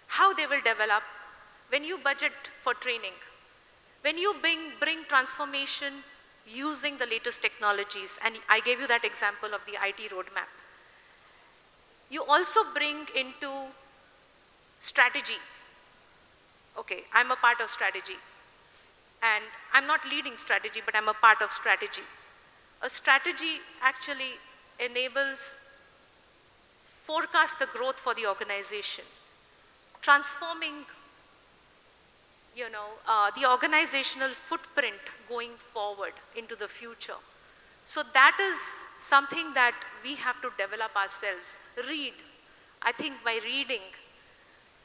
Speaker 4: How they will develop? When you budget for training, when you bring transformation using the latest technologies, and I gave you that example of the IT roadmap. You also bring into strategy. Okay, I'm a part of strategy. And I'm not leading strategy, but I'm a part of strategy. A strategy actually enables forecast the growth for the organization, transforming the organizational footprint going forward into the future. So that is something that we have to develop ourselves. Read. I think by reading,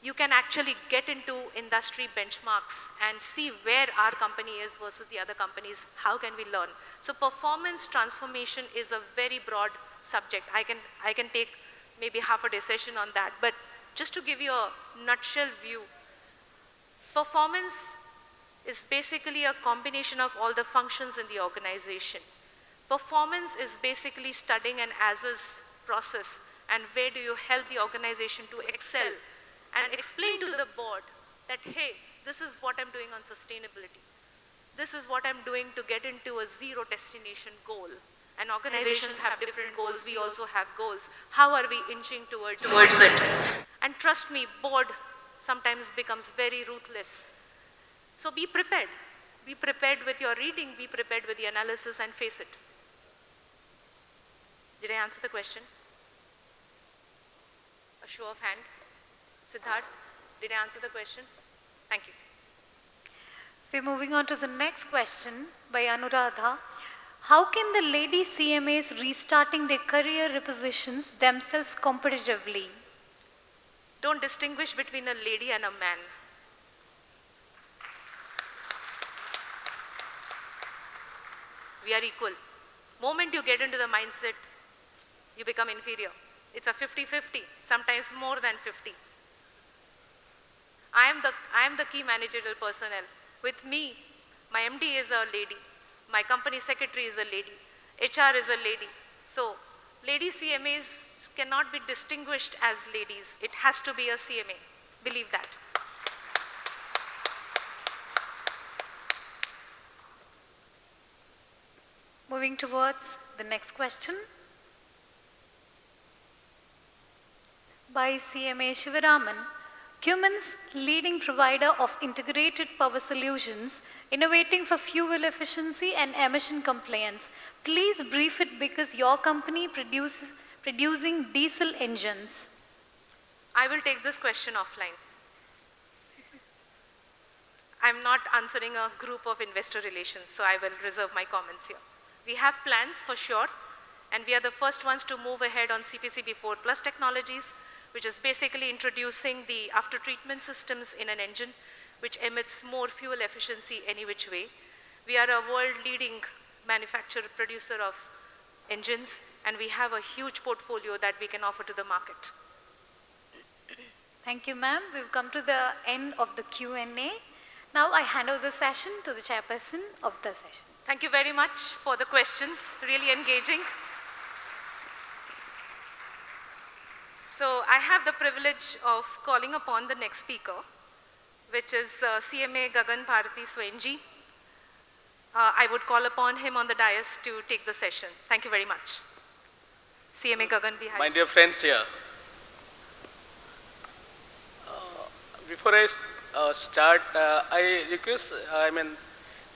Speaker 4: you can actually get into industry benchmarks and see where our company is versus the other companies. How can we learn? So performance transformation is a very broad subject. I can take maybe half a day session on that, but just to give you a nutshell view, performance is basically a combination of all the functions in the organization. Performance is basically studying an as-is process and where do you help the organization to excel and explain to the board that, hey, this is what I'm doing on sustainability. This is what I'm doing to get into a zero destination goal. And organizations have different goals, we also have goals. How are we inching towards it? And trust me, board sometimes becomes very ruthless. So be prepared. Be prepared with your reading, be prepared with the analysis and face it. Did I answer the question? A show of hand. Siddharth, did I answer the question? Thank you.
Speaker 1: We're moving on to the next question by Anuradha. How can the lady CMAs restarting their career repositions themselves competitively?
Speaker 4: Don't distinguish between a lady and a man. We are equal. Moment you get into the mindset, you become inferior. It's a 50-50, sometimes more than 50. I am the key managerial personnel. With me, my MD is a lady. My company secretary is a lady. HR is a lady. So, lady CMAs cannot be distinguished as ladies. It has to be a CMA. Believe that.
Speaker 1: Moving towards the next question by CMA Shivaraman. Cumin's leading provider of integrated power solutions, innovating for fuel efficiency and emission compliance. Please brief it because your company producing diesel engines.
Speaker 4: I will take this question offline. I'm not answering a group of investor relations, so I will reserve my comments here. We have plans for sure, and we are the first ones to move ahead on CPCB4 Plus technologies, which is basically introducing the after-treatment systems in an engine, which emits more fuel efficiency any which way. We are a world-leading manufacturer, producer of engines, and we have a huge portfolio that we can offer to the market.
Speaker 1: Thank you, ma'am. We've come to the end of the Q&A. Now I hand over the session to the chairperson of the session.
Speaker 4: Thank you very much for the questions, really engaging. So I have the privilege of calling upon the next speaker, which is CMA Gagan Bharati Swainji. I would call upon him on the dais to take the session. Thank you very much. CMA Gagan behind.
Speaker 5: My dear friends here, before I start, I request,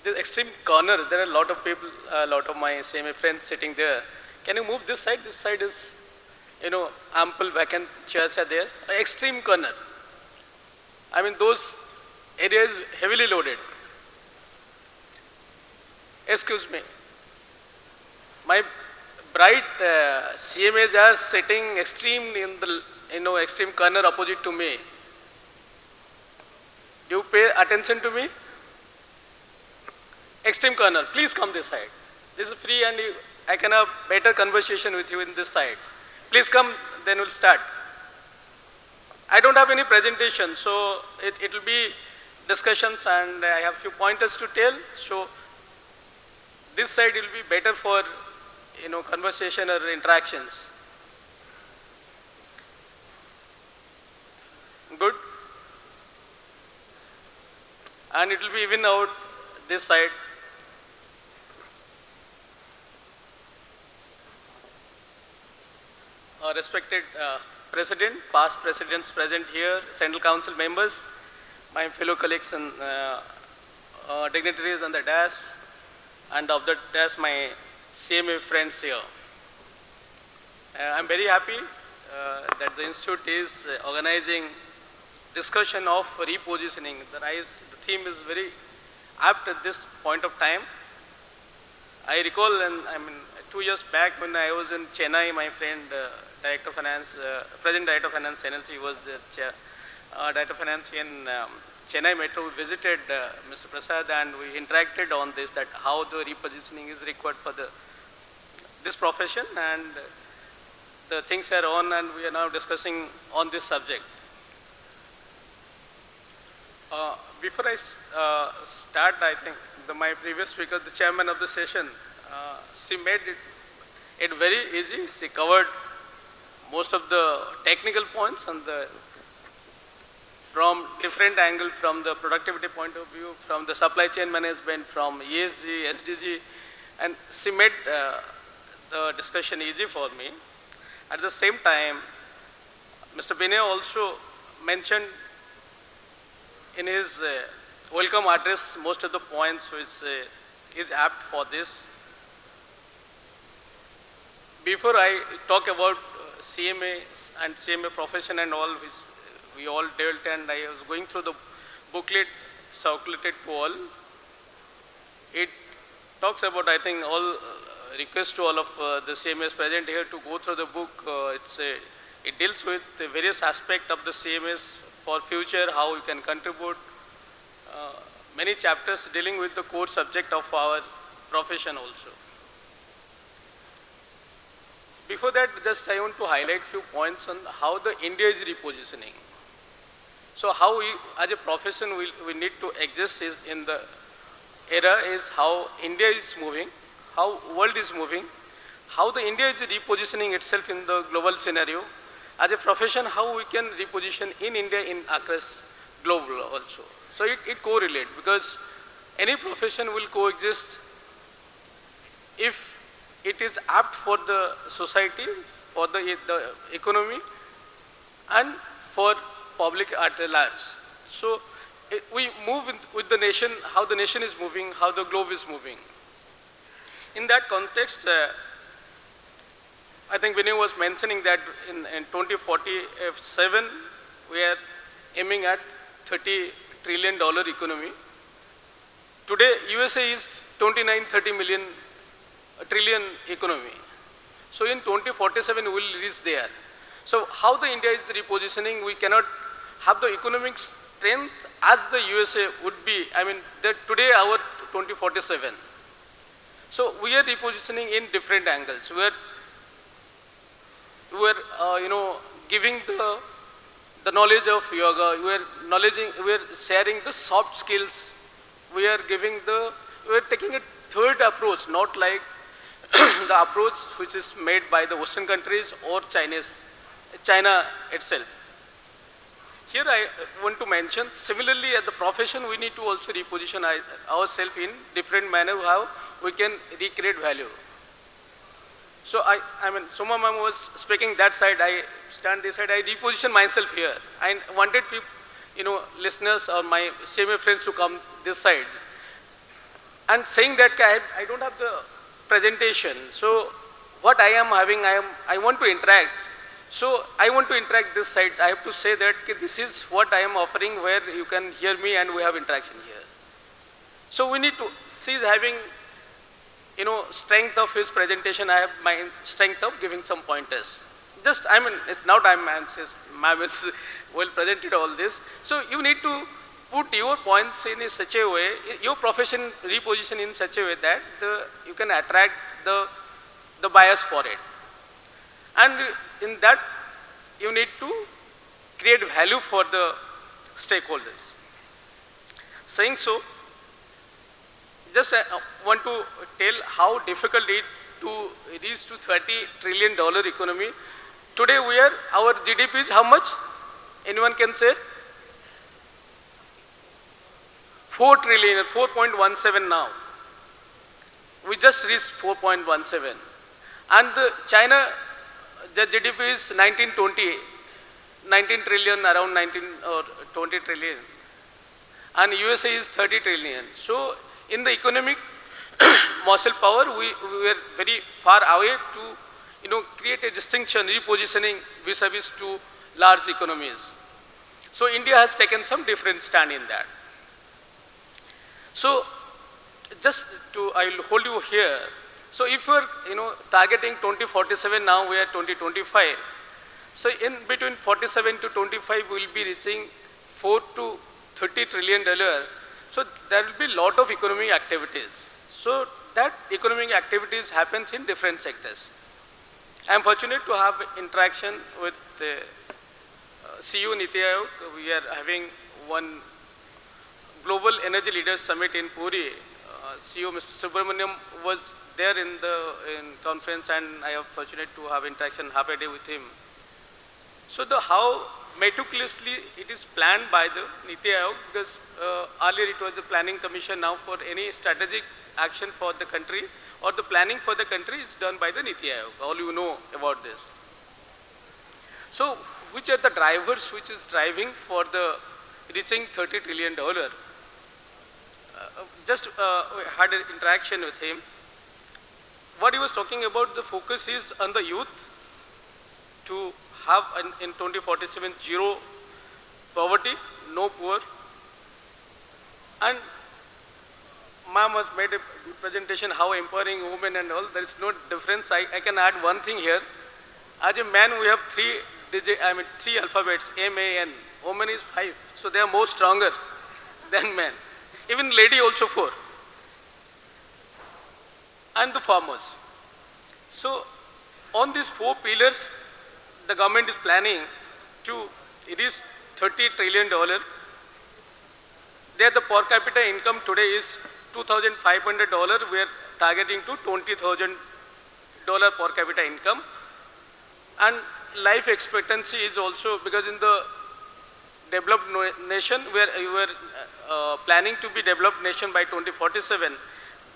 Speaker 5: this extreme corner, there are a lot of people, a lot of my CMA friends sitting there. Can you move this side? This side is, ample vacant chairs are there. Extreme corner. Those areas heavily loaded. Excuse me. My bright CMAs are sitting extreme in the, extreme corner opposite to me. Do you pay attention to me? Extreme corner, please come this side. This is free and I can have better conversation with you in this side. Please come, then we'll start. I don't have any presentation, so it will be discussions and I have few pointers to tell. So this side will be better for conversation or interactions. Good. And it will be even out this side. Respected President, past Presidents present here, Central Council members, my fellow colleagues and dignitaries on the dais, and of the dais, my CMA friends here. I'm very happy that the Institute is organizing discussion of repositioning. The theme is very apt at this point of time. I recall, 2 years back when I was in Chennai, my friend, Director of Finance, President Director of Finance, NLC was the Director of Finance in Chennai Metro. We visited Mr. Prasad and we interacted on this, that how the repositioning is required for this profession, and the things are on and we are now discussing on this subject. Before I start, I think my previous speaker, the chairman of the session, she made it very easy. She covered most of the technical points and from different angle, from the productivity point of view, from the supply chain management, from ESG, SDG, and she made the discussion easy for me. At the same time, Mr. Binay also mentioned in his welcome address most of the points which is apt for this. Before I talk about CMA and CMA profession and all, which we all dealt, and I was going through the booklet circulated to all. It talks about, I think, all request to all of the CMAs present here to go through the book. It deals with the various aspects of the CMAs for future, how you can contribute. Many chapters dealing with the core subject of our profession also. Before that, just I want to highlight few points on how the India is repositioning. So how we, as a profession, we need to exist is in the era is how India is moving, how world is moving, how the India is repositioning itself in the global scenario. As a profession, how we can reposition in India in across global also. So it correlates because any profession will coexist if it is apt for the society, for the economy, and for public at large. So we move with the nation, how the nation is moving, how the globe is moving. In that context, I think Vinay was mentioning that in 2047, we are aiming at $30 trillion economy. Today, USA is 29-30 trillion economy. So in 2047, we will reach there. So how the India is repositioning, we cannot have the economic strength as the USA would be. I mean, today our 2047. So we are repositioning in different angles. We are giving the knowledge of yoga. We are sharing the soft skills. We are taking a third approach, not like the approach which is made by the Western countries or China itself. Here I want to mention, similarly as the profession, we need to also reposition ourselves in different manner how we can recreate value. So I mean, Soma ma'am was speaking that side, I stand this side, I reposition myself here. I wanted people, listeners or my CMA friends to come this side. And saying that I don't have the presentation, so what I am having, I want to interact. So I want to interact this side. I have to say that this is what I am offering where you can hear me and we have interaction here. So we need to, she's having, strength of his presentation. I have my strength of giving some pointers. Just, I mean, it's now time, ma'am is well presented all this. So you need to put your points in such a way, your profession reposition in such a way that you can attract the bias for it. And in that, you need to create value for the stakeholders. Saying so, just I want to tell how difficult it to reach to $30 trillion economy. Today our GDP is how much? Anyone can say? 4 trillion, 4.17 now. We just reached 4.17. And China, the GDP is 19 trillion, around 19 or 20 trillion. And USA is 30 trillion. So in the economic muscle power, we were very far away to create a distinction, repositioning vis-a-vis to large economies. So India has taken some different stand in that. So I will hold you here. So if you are targeting 2047, now we are 2025. So in between 47 to 25, we will be reaching $4 to $30 trillion. So there will be a lot of economic activities. So that economic activities happens in different sectors. I am fortunate to have interaction with the CEO Niti Aayog. We are having one Global Energy Leaders Summit in Puri. CEO Mr. Subramaniam was there in conference, and I am fortunate to have interaction half a day with him. So how meticulously it is planned by the Niti Aayog, because earlier it was the planning commission. Now for any strategic action for the country or the planning for the country is done by the Niti Aayog. All you know about this. So which are the drivers which is driving for the reaching $30 trillion? Just had an interaction with him. What he was talking about, the focus is on the youth to have in 2047 zero poverty, no poor. And ma'am has made a good presentation how empowering women and all. There is no difference. I can add one thing here. As a man, we have three alphabets, M, A, N. Woman is 5. So they are more stronger than men. Even lady also 4. And the farmers. So on these 4 pillars, the government is planning to reach $30 trillion. There the per capita income today is $2,500. We are targeting to $20,000 dollar per capita income. And life expectancy is also, because in the developed nation, where we were planning to be developed nation by 2047,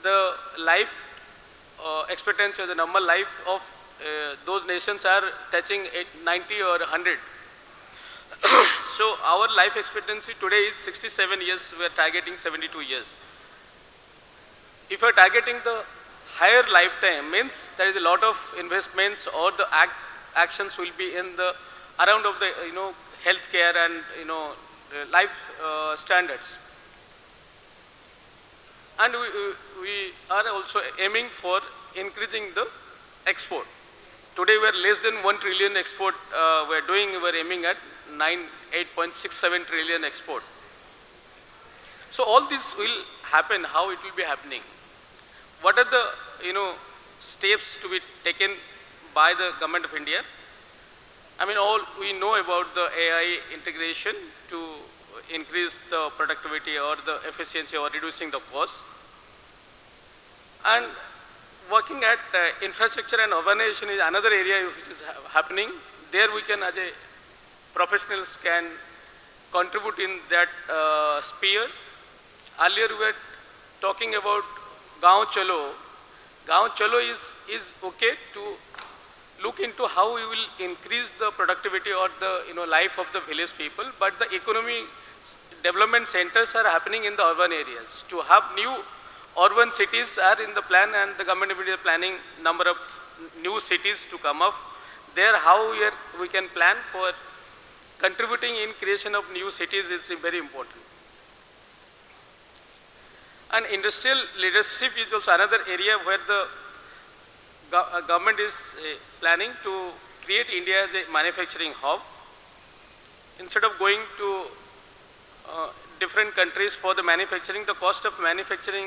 Speaker 5: the life expectancy or the normal life of those nations are touching 90 or 100. So our life expectancy today is 67 years, we are targeting 72 years. If you are targeting the higher lifetime, means there is a lot of investments or the actions will be in the around of the healthcare and life standards. And we are also aiming for increasing the export. Today we are less than 1 trillion export we are doing, we are aiming at 8.67 trillion export. So all this will happen, how it will be happening? What are the steps to be taken by the government of India? I mean, all we know about the AI integration to increase the productivity or the efficiency or reducing the cost. And working at infrastructure and urbanization is another area which is happening. There we can, as a professionals, can contribute in that sphere. Earlier we were talking about Gaon Chalo. Gaon Chalo is okay to look into how we will increase the productivity or the life of the village people, but the economy development centers are happening in the urban areas. To have new urban cities are in the plan, and the government of India is planning number of new cities to come up. There how we can plan for contributing in creation of new cities is very important. And industrial leadership is also another area where the government is planning to create India as a manufacturing hub. Instead of going to different countries for the manufacturing, the cost of manufacturing,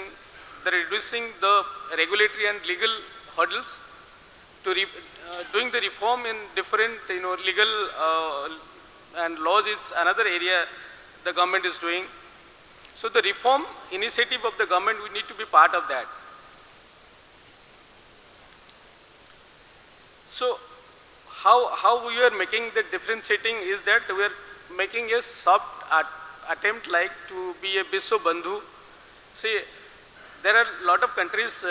Speaker 5: the reducing the regulatory and legal hurdles, to doing the reform in different legal and laws is another area the government is doing. So the reform initiative of the government, we need to be part of that. So how we are making the differentiating is that we are making a soft attempt like to be a Biswa Bandhu. See, there are a lot of countries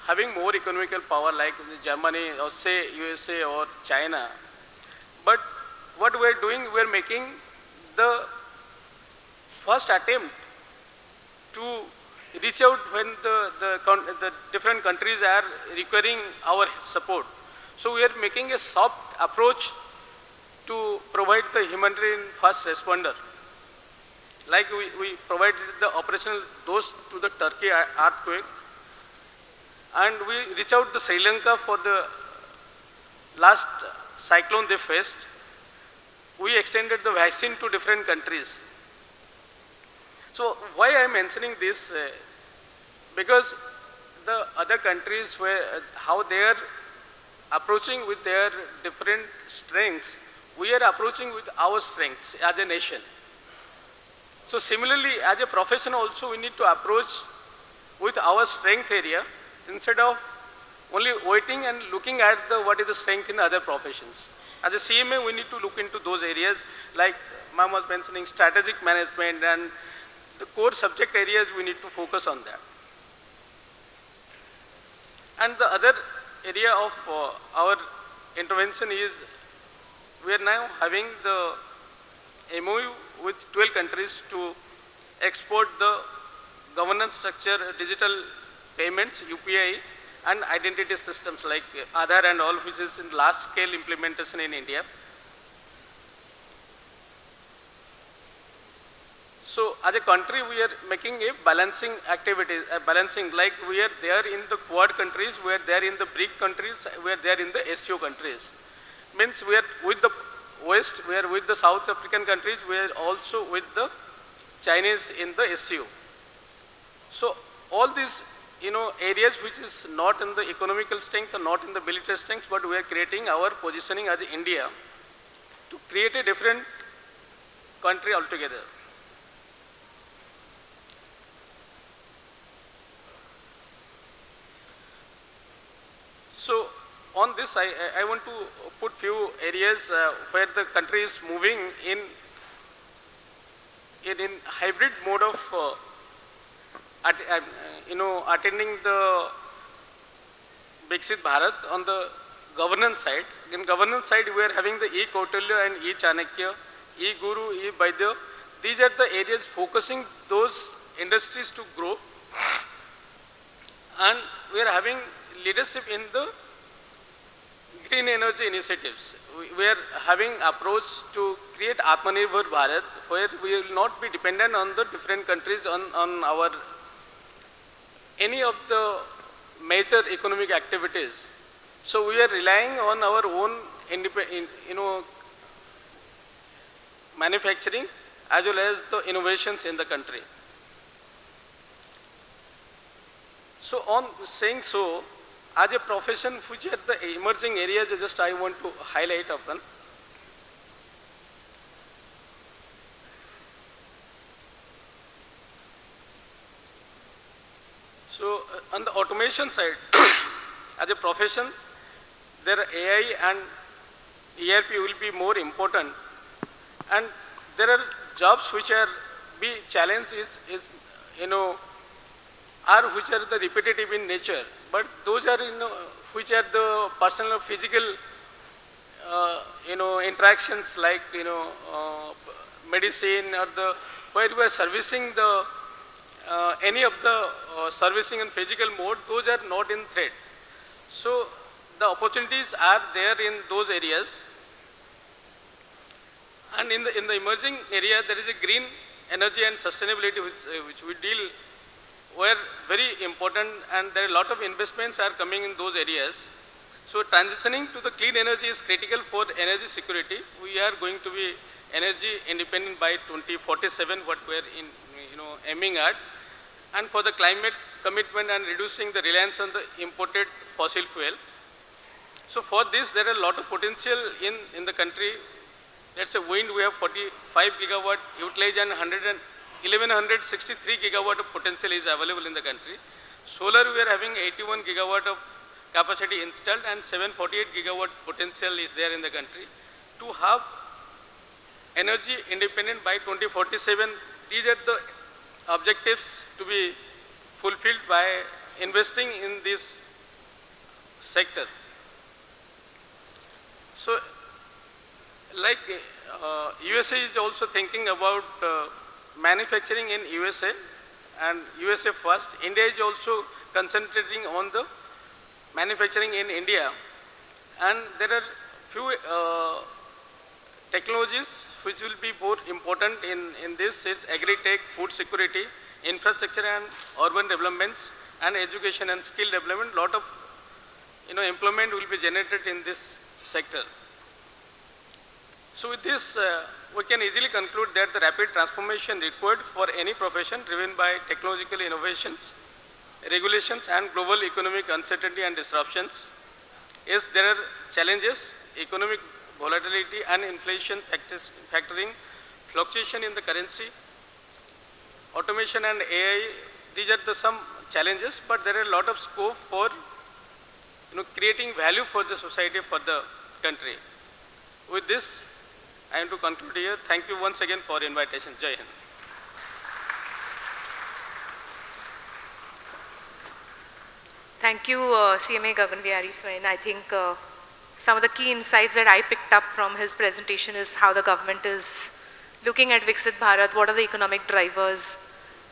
Speaker 5: having more economical power like Germany or say USA or China. But what we are doing, we are making the first attempt to reach out when the different countries are requiring our support. So we are making a soft approach to provide the humanitarian first responder. Like we provided the operational dose to the Turkey earthquake, and we reach out to Sri Lanka for the last cyclone they faced. We extended the vaccine to different countries. So why I am mentioning this? Because the other countries how they are approaching with their different strengths, we are approaching with our strengths as a nation. So similarly, as a profession also, we need to approach with our strength area instead of only waiting and looking at what is the strength in other professions. As a CMA, we need to look into those areas like Ma'am was mentioning, strategic management and the core subject areas, we need to focus on that. And the other area of our intervention is we are now having the MOU with 12 countries to export the governance structure, digital payments, UPI, and identity systems like Aadhaar and all, which is in large scale implementation in India. So as a country, we are making a balancing activity, like we are there in the Quad countries, we are there in the BRIC countries, we are there in the SCO countries. Means we are with the West, we are with the South African countries, we are also with the Chinese in the SCO. So all these areas which is not in the economical strength or not in the military strength, but we are creating our positioning as India to create a different country altogether. on this, I want to put few areas where the country is moving in hybrid mode of attending the Viksit Bharat on the governance side. In governance side, we are having the e-Kautilya and e-Chanakya, e-Guru, e-Vaidya. These are the areas focusing those industries to grow. And we are having leadership in the green energy initiatives. We are having approach to create Atmanirbhar Bharat, where we will not be dependent on the different countries on our any of the major economic activities. So we are relying on our own manufacturing as well as the innovations in the country. So on saying so, as a profession, which are the emerging areas, just I want to highlight upon. So on the automation side, as a profession, there AI and ERP will be more important, and there are jobs which are be challenged which are the repetitive in nature, but those are which are the personal physical interactions like medicine or the where you are servicing the any of the servicing in physical mode, those are not in threat. So the opportunities are there in those areas. And in the emerging area, there is a green energy and sustainability which we deal were very important, and there are a lot of investments are coming in those areas. So transitioning to the clean energy is critical for energy security. We are going to be energy independent by 2047, what we are aiming at, and for the climate commitment and reducing the reliance on the imported fossil fuel. So for this, there are a lot of potential in the country. Let's say wind, we have 45 gigawatt utilized and 1163 gigawatt of potential is available in the country. Solar, we are having 81 gigawatt of capacity installed and 748 gigawatt potential is there in the country. To have energy independent by 2047, these are the objectives to be fulfilled by investing in this sector. So, like USA is also thinking about manufacturing in USA and USA first. India is also concentrating on the manufacturing in India, and there are few technologies which will be more important in this is agri-tech, food security, infrastructure and urban developments, and education and skill development. Lot of employment will be generated in this sector. So with this, we can easily conclude that the rapid transformation required for any profession driven by technological innovations, regulations and global economic uncertainty and disruptions is there are challenges, economic volatility and inflation factoring, fluctuation in the currency, automation and AI. These are some challenges, but there are a lot of scope for creating value for the society, for the country. With this, I am to conclude here. Thank you once again for invitation. Jai Hind.
Speaker 4: Thank you, CMA Gagan Bihari Swain. I think some of the key insights that I picked up from his presentation is how the government is looking at Viksit Bharat, what are the economic drivers,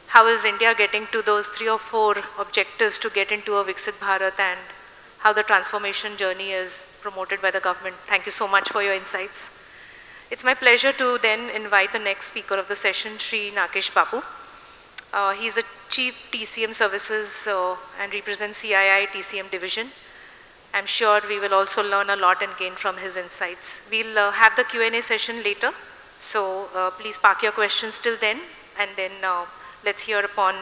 Speaker 4: how is India getting to those 3 or 4 objectives to get into a Viksit Bharat, and how the transformation journey is promoted by the government. Thank you so much for your insights. It's my pleasure to then invite the next speaker of the session, Sri Nakesh Babu. He's a Chief TCM Services and represents CII TCM Division. I'm sure we will also learn a lot and gain from his insights. We'll have the Q&A session later, so please park your questions till then, and then let's hear upon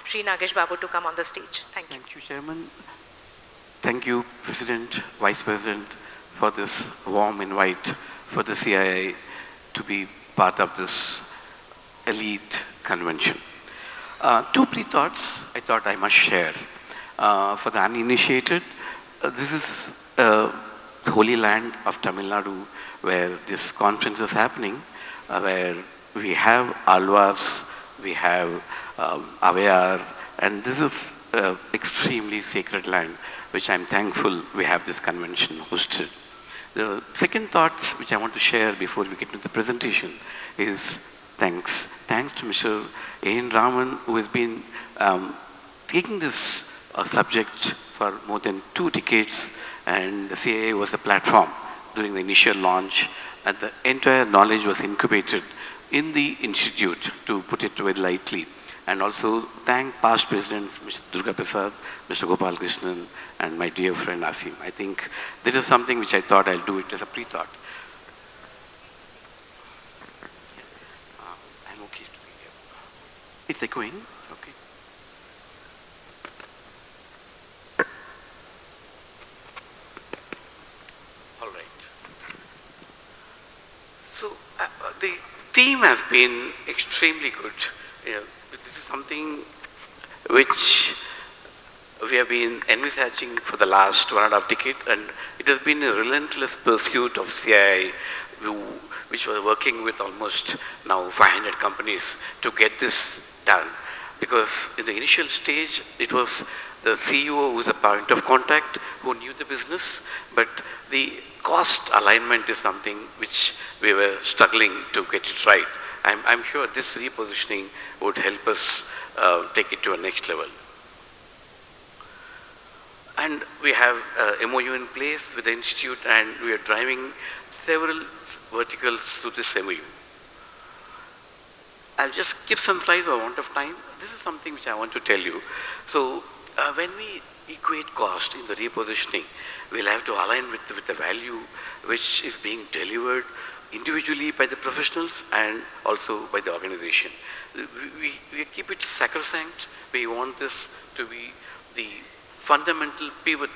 Speaker 4: Sri Nakesh Babu to come on the stage. Thank you.
Speaker 6: Thank you, Chairman. Thank you, President, Vice President, for this warm invite for the CII to be part of this elite convention. 2 pre-thoughts I thought I must share. For the uninitiated, this is holy land of Tamil Nadu where this conference is happening, where we have Alvars, we have Avayar, and this is extremely sacred land, which I'm thankful we have this convention hosted. The second thought which I want to share before we get to the presentation is thanks. Thanks to Mr. A.N. Raman, who has been taking this subject for more than 2 decades, and the CII was the platform during the initial launch, and the entire knowledge was incubated in the institute, to put it very lightly. And also thank past presidents, Mr. Durga Prasad, Mr. Gopal Krishnan, and my dear friend Asim. I think this is something which I thought I'll do it as a pre-thought. I'm okay to be here. It's echoing, okay. All right. So the theme has been extremely good. This is something which we have been envisaging for the last 1.5 decades, and it has been a relentless pursuit of CII, which was working with almost now 500 companies to get this done. Because in the initial stage, it was the CEO who was a point of contact, who knew the business, but the cost alignment is something which we were struggling to get it right. I'm sure this repositioning would help us take it to a next level. And we have MOU in place with the institute, and we are driving several verticals through this MOU. I'll just give some slides for want of time. This is something which I want to tell you. So when we equate cost in the repositioning, we'll have to align with the value which is being delivered individually by the professionals and also by the organization. We keep it sacrosanct. We want this to be the fundamental pivot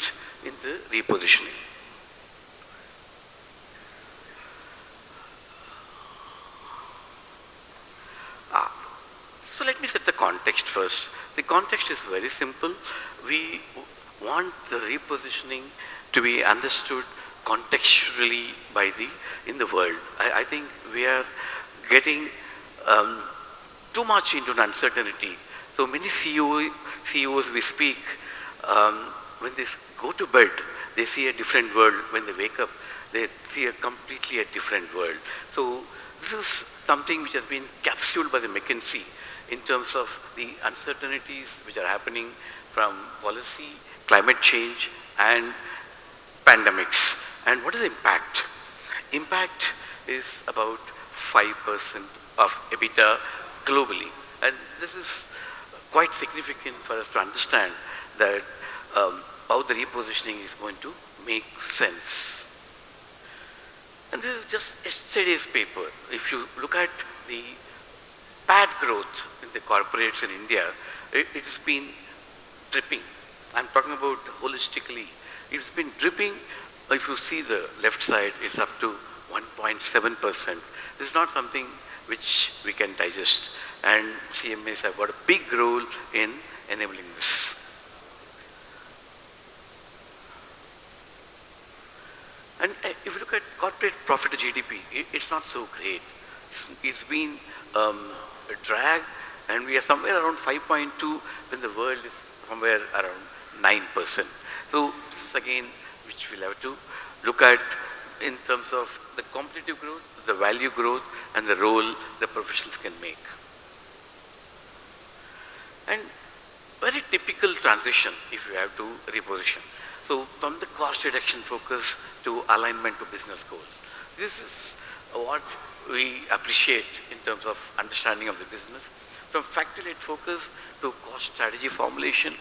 Speaker 6: in the repositioning. So let me set the context first. The context is very simple. We want the repositioning to be understood contextually in the world. I think we are getting too much into an uncertainty. So many CEOs we speak, when they go to bed, they see a different world. When they wake up, they see a completely different world. So this is something which has been capsuled by the McKinsey in terms of the uncertainties which are happening from policy, climate change, and pandemics. And what is the impact? Impact is about 5% of EBITDA globally. And this is quite significant for us to understand that how the repositioning is going to make sense. And this is just yesterday's paper. If you look at the bad growth in the corporates in India, it has been dripping. I'm talking about holistically. It's been dripping. If you see the left side, it's up to 1.7%. This is not something which we can digest. And CMAs have got a big role in enabling this. And if you look at corporate profit to GDP, it's not so great. It's been a drag, and we are somewhere around 5.2 when the world is somewhere around 9%. So this is again which we'll have to look at in terms of the competitive growth, the value growth, and the role the professionals can make. And very typical transition if you have to reposition. So from the cost reduction focus to alignment to business goals. This is what we appreciate in terms of understanding of the business. From factory-led focus to cost strategy formulation,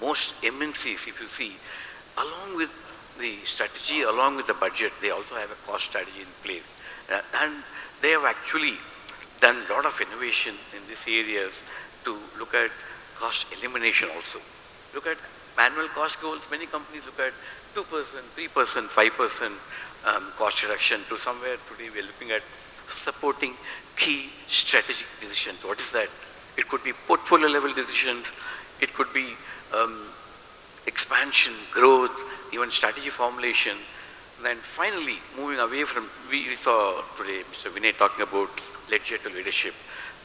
Speaker 6: most MNCs, if you see, along with the strategy, along with the budget, they also have a cost strategy in place. And they have actually done a lot of innovation in these areas to look at cost elimination also. Look at manual cost goals. Many companies look at 2%, 3%, 5% cost reduction to somewhere today we are looking at supporting key strategic decisions. What is that? It could be portfolio level decisions. It could be expansion, growth, even strategy formulation, and then finally moving away from, we saw today Mr. Vinay talking about ledger to leadership.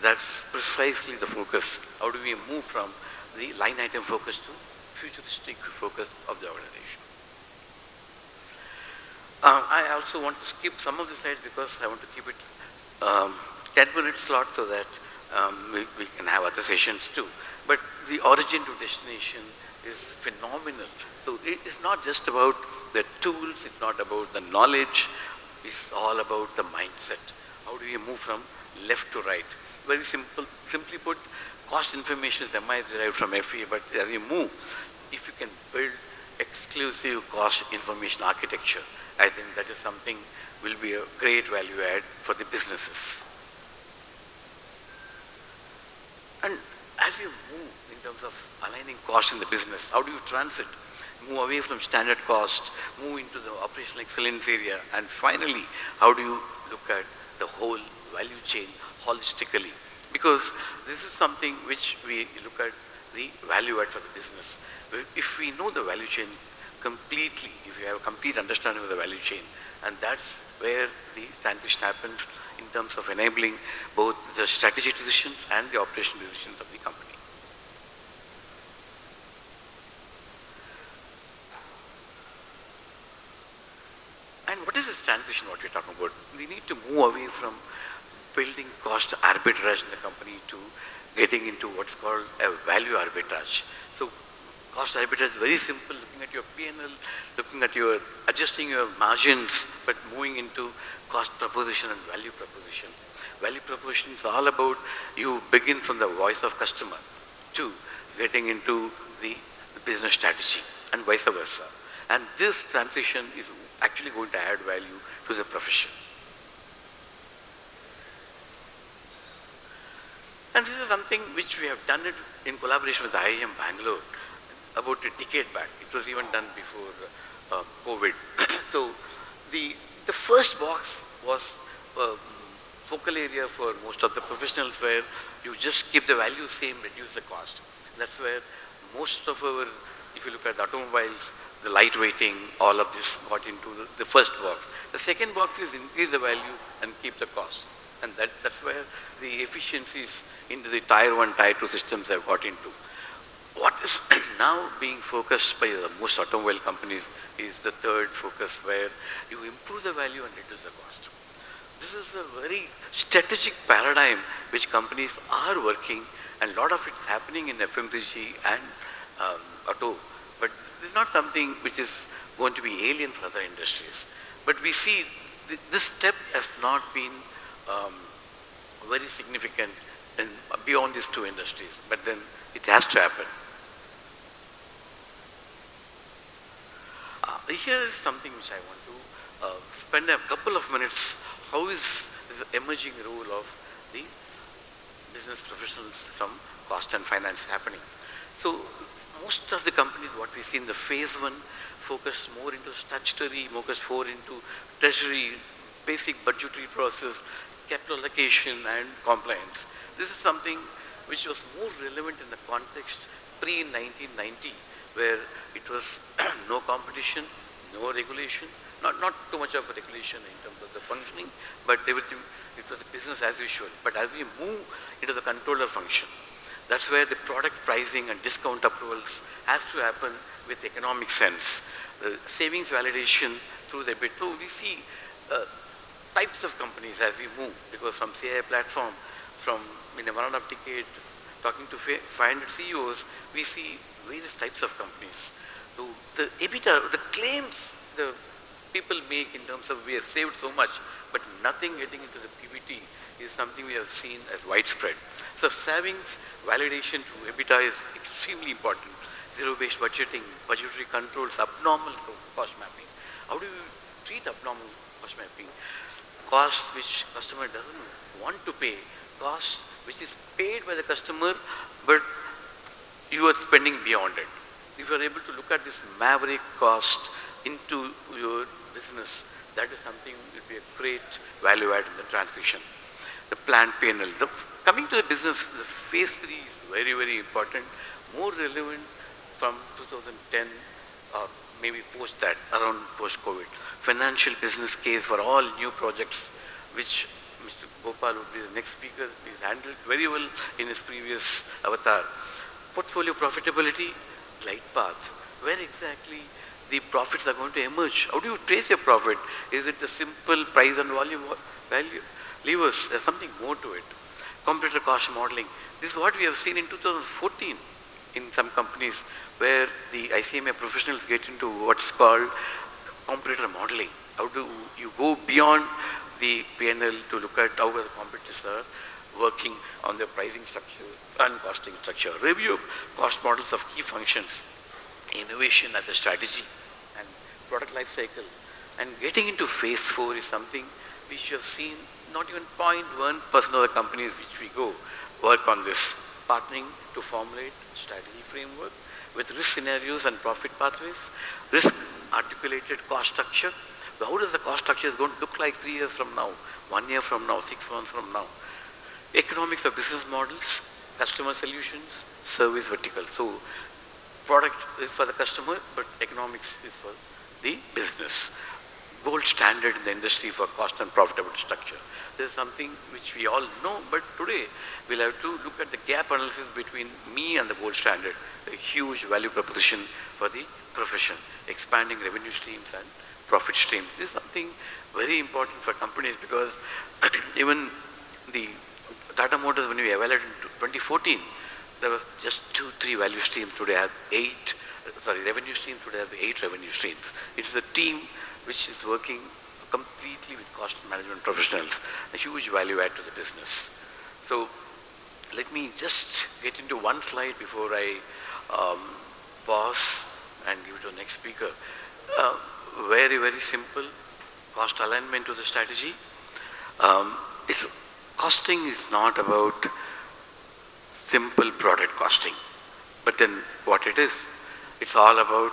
Speaker 6: That's precisely the focus. How do we move from the line item focus to futuristic focus of the organization? I also want to skip some of the slides because I want to keep it 10-minute slot so that we can have other sessions too. But the origin to destination is phenomenal. So it is not just about the tools, it's not about the knowledge, it's all about the mindset. How do you move from left to right? Very simple, simply put, cost information is derived from FA, but as you move, if you can build exclusive cost information architecture, I think that is something will be a great value add for the businesses. And as you move in terms of aligning cost in the business, how do you transit? Move away from standard cost, move into the operational excellence area, and finally, how do you look at the whole value chain holistically? Because this is something which we look at the value add for the business. If we know the value chain completely, if you have a complete understanding of the value chain, and that's where the transition happens in terms of enabling both the strategic decisions and the operational decisions of the company. And what is this transition what we're talking about? We need to move away from building cost arbitrage in the company to getting into what's called a value arbitrage. So cost arbitrage is very simple, looking at your P&L, looking at your, adjusting your margins, but moving into cost proposition and value proposition. Value proposition is all about you begin from the voice of customer to getting into the business strategy and vice versa. And this transition is actually going to add value to the profession. And this is something which we have done it in collaboration with IIM Bangalore about a decade back. It was even done before COVID. So the first box was focal area for most of the professionals where you just keep the value same, reduce the cost. That's where most of our, if you look at the automobiles, the lightweighting, all of this got into the first box. The second box is increase the value and keep the cost. And that's where the efficiencies into the tier 1, tier 2 systems have got into. What is now being focused by the most automobile companies is the third focus where you improve the value and reduce the cost. This is a very strategic paradigm which companies are working, and a lot of it is happening in FMCG and auto. But this is not something which is going to be alien for other industries. But we see this step has not been very significant in, beyond these two industries, but then it has to happen. Here is something which I want to spend a couple of minutes. How is the emerging role of the business professionals from cost and finance happening? So most of the companies, what we see in the phase 1, focus more into statutory, focus more into treasury, basic budgetary process, capital allocation and compliance. This is something which was more relevant in the context pre-1990, where it was no competition, no regulation, not too much of a regulation in terms of the functioning, but everything, it was business as usual. But as we move into the controller function, that's where the product pricing and discount approvals has to happen with economic sense. The savings validation through the bit. So we see types of companies as we move, because from CI platform, from in a 1.5 decade, talking to 500 CEOs, we see various types of companies. So the EBITDA, the claims the people make in terms of we have saved so much, but nothing getting into the PBT is something we have seen as widespread. So savings validation to EBITDA is extremely important. Zero-based budgeting, budgetary controls, abnormal cost mapping. How do you treat abnormal cost mapping? Cost which customer doesn't want to pay, cost which is paid by the customer, but you are spending beyond it. If you are able to look at this maverick cost into your business, that is something that will be a great value add in the transition. The planned P&L. Coming to the business, the phase 3 is very, very important, more relevant from 2010 or maybe post that, around post-COVID, financial business case for all new projects, which Mr. Gopal would be the next speaker. He's handled very well in his previous avatar. Portfolio profitability, glide path. Where exactly the profits are going to emerge? How do you trace your profit? Is it the simple price and volume value levers? There's something more to it. Competitor cost modeling. This is what we have seen in 2014 in some companies where the ICMA professionals get into what's called competitor modeling. How do you go beyond the P&L to look at how the competitors are working on their pricing structure and costing structure. Review cost models of key functions, innovation as a strategy, and product life cycle. And getting into phase 4 is something which you have seen not even 0.1% of the companies which we go work on this. Partnering to formulate strategy framework with risk scenarios and profit pathways, risk articulated cost structure. How does the cost structure is going to look like 3 years from now, 1 year from now, 6 months from now? Economics of business models, customer solutions, service verticals. So product is for the customer, but economics is for the business. Gold standard in the industry for cost and profitability structure. This is something which we all know, but today we'll have to look at the gap analysis between me and the gold standard, a huge value proposition for the profession, expanding revenue streams and profit streams. This is something very important for companies because even the Tata Motors, when we evaluated in 2014, there was just 2-3 value streams. Today have revenue streams. Today have 8 revenue streams. It's a team which is working completely with cost management professionals, a huge value add to the business. So let me just get into one slide before I pause and give it to the next speaker. Very, very simple cost alignment to the strategy. Costing is not about simple product costing, but then what it is, it's all about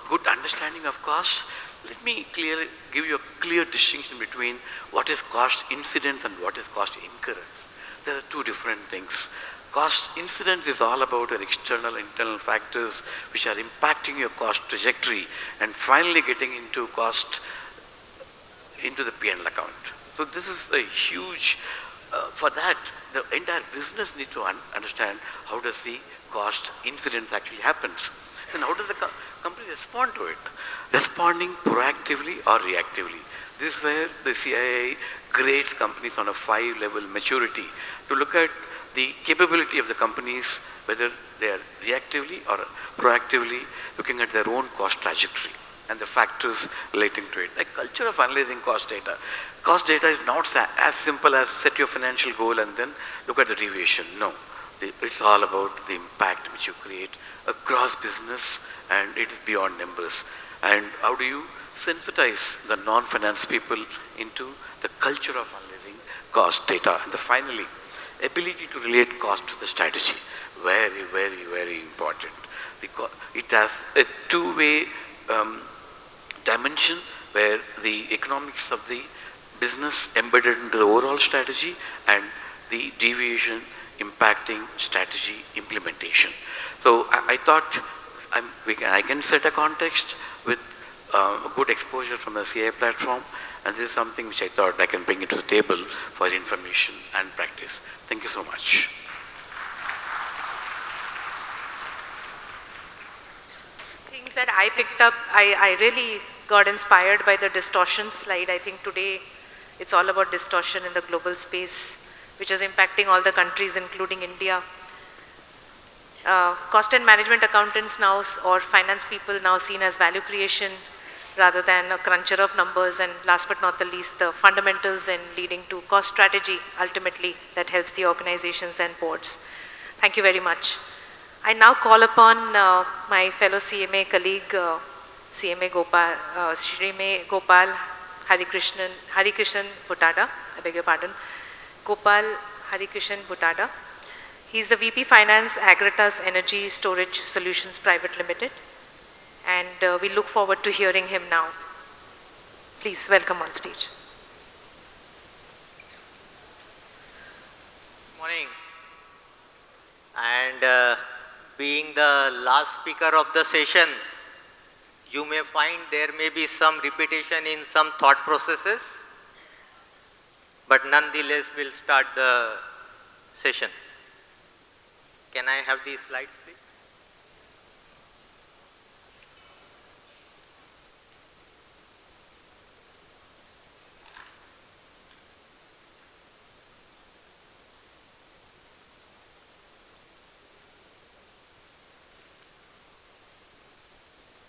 Speaker 6: good understanding of cost. Let me give you a clear distinction between what is cost incidence and what is cost incurrence. There are 2 different things. Cost incidence is all about your external, internal factors which are impacting your cost trajectory and finally getting into cost into the P&L account. So this is a huge, for that, the entire business needs to understand how does the cost incidence actually happens. Then how does the company respond to it? Responding proactively or reactively. This is where the CII grades companies on a 5-level maturity to look at the capability of the companies, whether they are reactively or proactively looking at their own cost trajectory and the factors relating to it. A culture of analyzing cost data. Cost data is not as simple as set your financial goal and then look at the deviation. No, it's all about the impact which you create across business, and it is beyond numbers. And how do you sensitize the non-finance people into the culture of analyzing cost data? And finally, ability to relate cost to the strategy. Very, very, very important. Because it has a 2-way dimension where the economics of the business embedded into the overall strategy and the deviation impacting strategy implementation. So I thought I can set a context with a good exposure from the CI platform, and this is something which I thought I can bring it to the table for information and practice. Thank you so much.
Speaker 4: Things that I picked up, I really got inspired by the distortion slide. I think today it's all about distortion in the global space, which is impacting all the countries, including India. Cost and management accountants now, or finance people now seen as value creation rather than a cruncher of numbers, and last but not the least, the fundamentals in leading to cost strategy ultimately that helps the organizations and boards. Thank you very much. I now call upon my fellow CMA colleague, CMA Gopal, Srimay Gopal Harikrishnan Buttada, I beg your pardon, Gopal Harikrishnan Buttada. He's the VP Finance, Agratas Energy Storage Solutions Private Limited, and we look forward to hearing him now. Please welcome on stage.
Speaker 7: Morning. And being the last speaker of the session, you may find there may be some repetition in some thought processes, but nonetheless we'll start the session. Can I have these slides, please?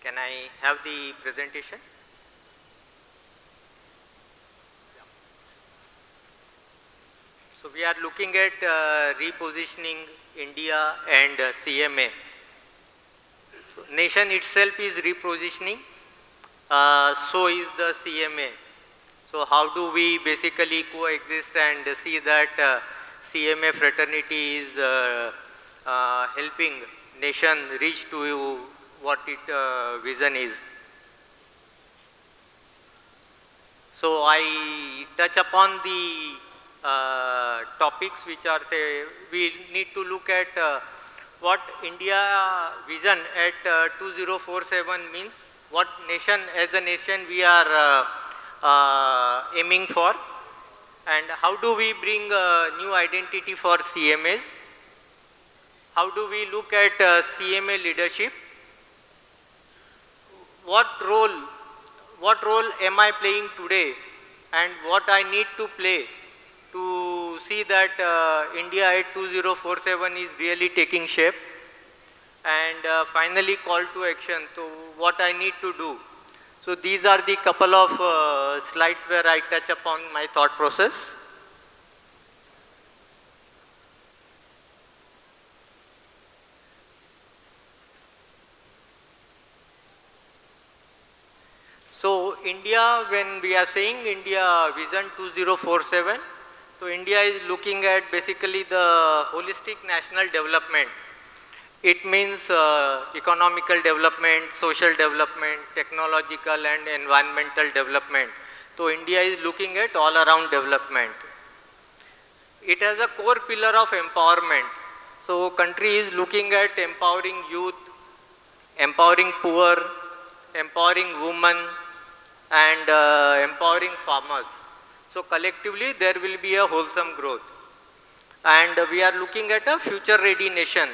Speaker 7: Can I have the presentation? So we are looking at repositioning India and CMA. So nation itself is repositioning, so is the CMA. So how do we basically coexist and see that CMA fraternity is helping nation reach to what its vision is. So I touch upon the topics which are, say, we need to look at what India vision at 2047 means, what nation as a nation we are aiming for, and how do we bring new identity for CMAs, how do we look at CMA leadership, what role am I playing today and what I need to play to see that India at 2047 is really taking shape, and finally call to action, so what I need to do. So these are the couple of slides where I touch upon my thought process. So India, when we are saying India Vision 2047, so India is looking at basically the holistic national development. It means economical development, social development, technological and environmental development. So India is looking at all around development. It has a core pillar of empowerment. So country is looking at empowering youth, empowering poor, empowering women, and empowering farmers. So collectively there will be a wholesome growth. And we are looking at a future ready nation.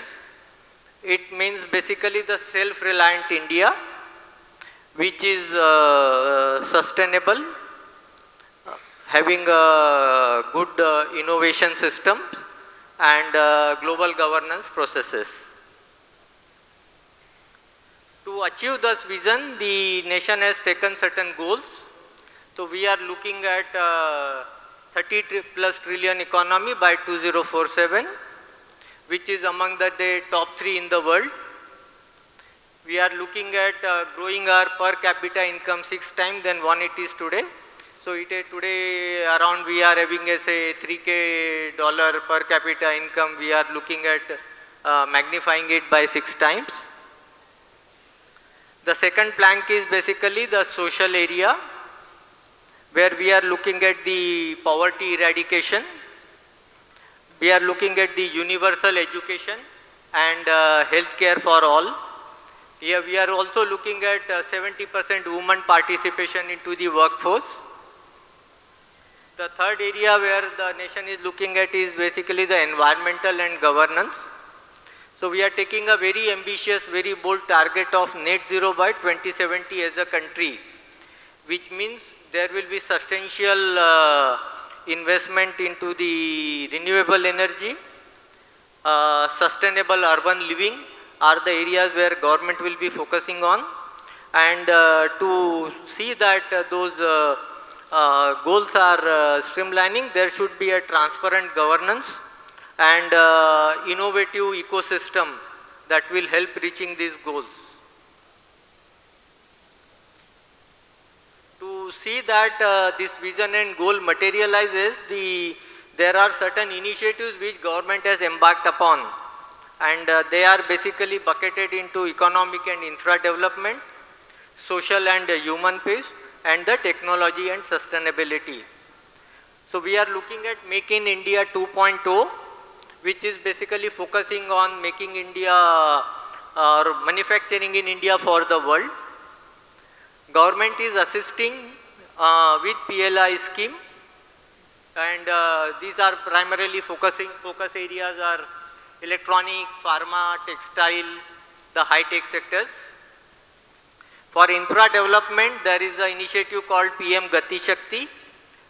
Speaker 7: It means basically the self-reliant India, which is sustainable, having a good innovation system and global governance processes. To achieve this vision, the nation has taken certain goals. So we are looking at 30+ trillion economy by 2047, which is among the top 3 in the world. We are looking at growing our per capita income 6 times than what it is today. So today around we are having a say $3,000 per capita income. We are looking at magnifying it by 6 times. The second plank is basically the social area, where we are looking at the poverty eradication. We are looking at the universal education and health care for all. Here we are also looking at 70% women participation into the workforce. The third area where the nation is looking at is basically the environmental and governance. So we are taking a very ambitious, very bold target of net zero by 2070 as a country, which means there will be substantial investment into the renewable energy, sustainable urban living are the areas where government will be focusing on, and to see that those goals are streamlining, there should be a transparent governance and innovative ecosystem that will help reaching these goals. To see that this vision and goal materializes, there are certain initiatives which government has embarked upon, and they are basically bucketed into economic and infra development, social and human peace, and the technology and sustainability. So we are looking at Make in India 2.0, which is basically focusing on making India or manufacturing in India for the world. Government is assisting with PLI scheme, and these are primarily focus areas are electronic, pharma, textile, the high-tech sectors. For infra development, there is an initiative called PM Gati Shakti,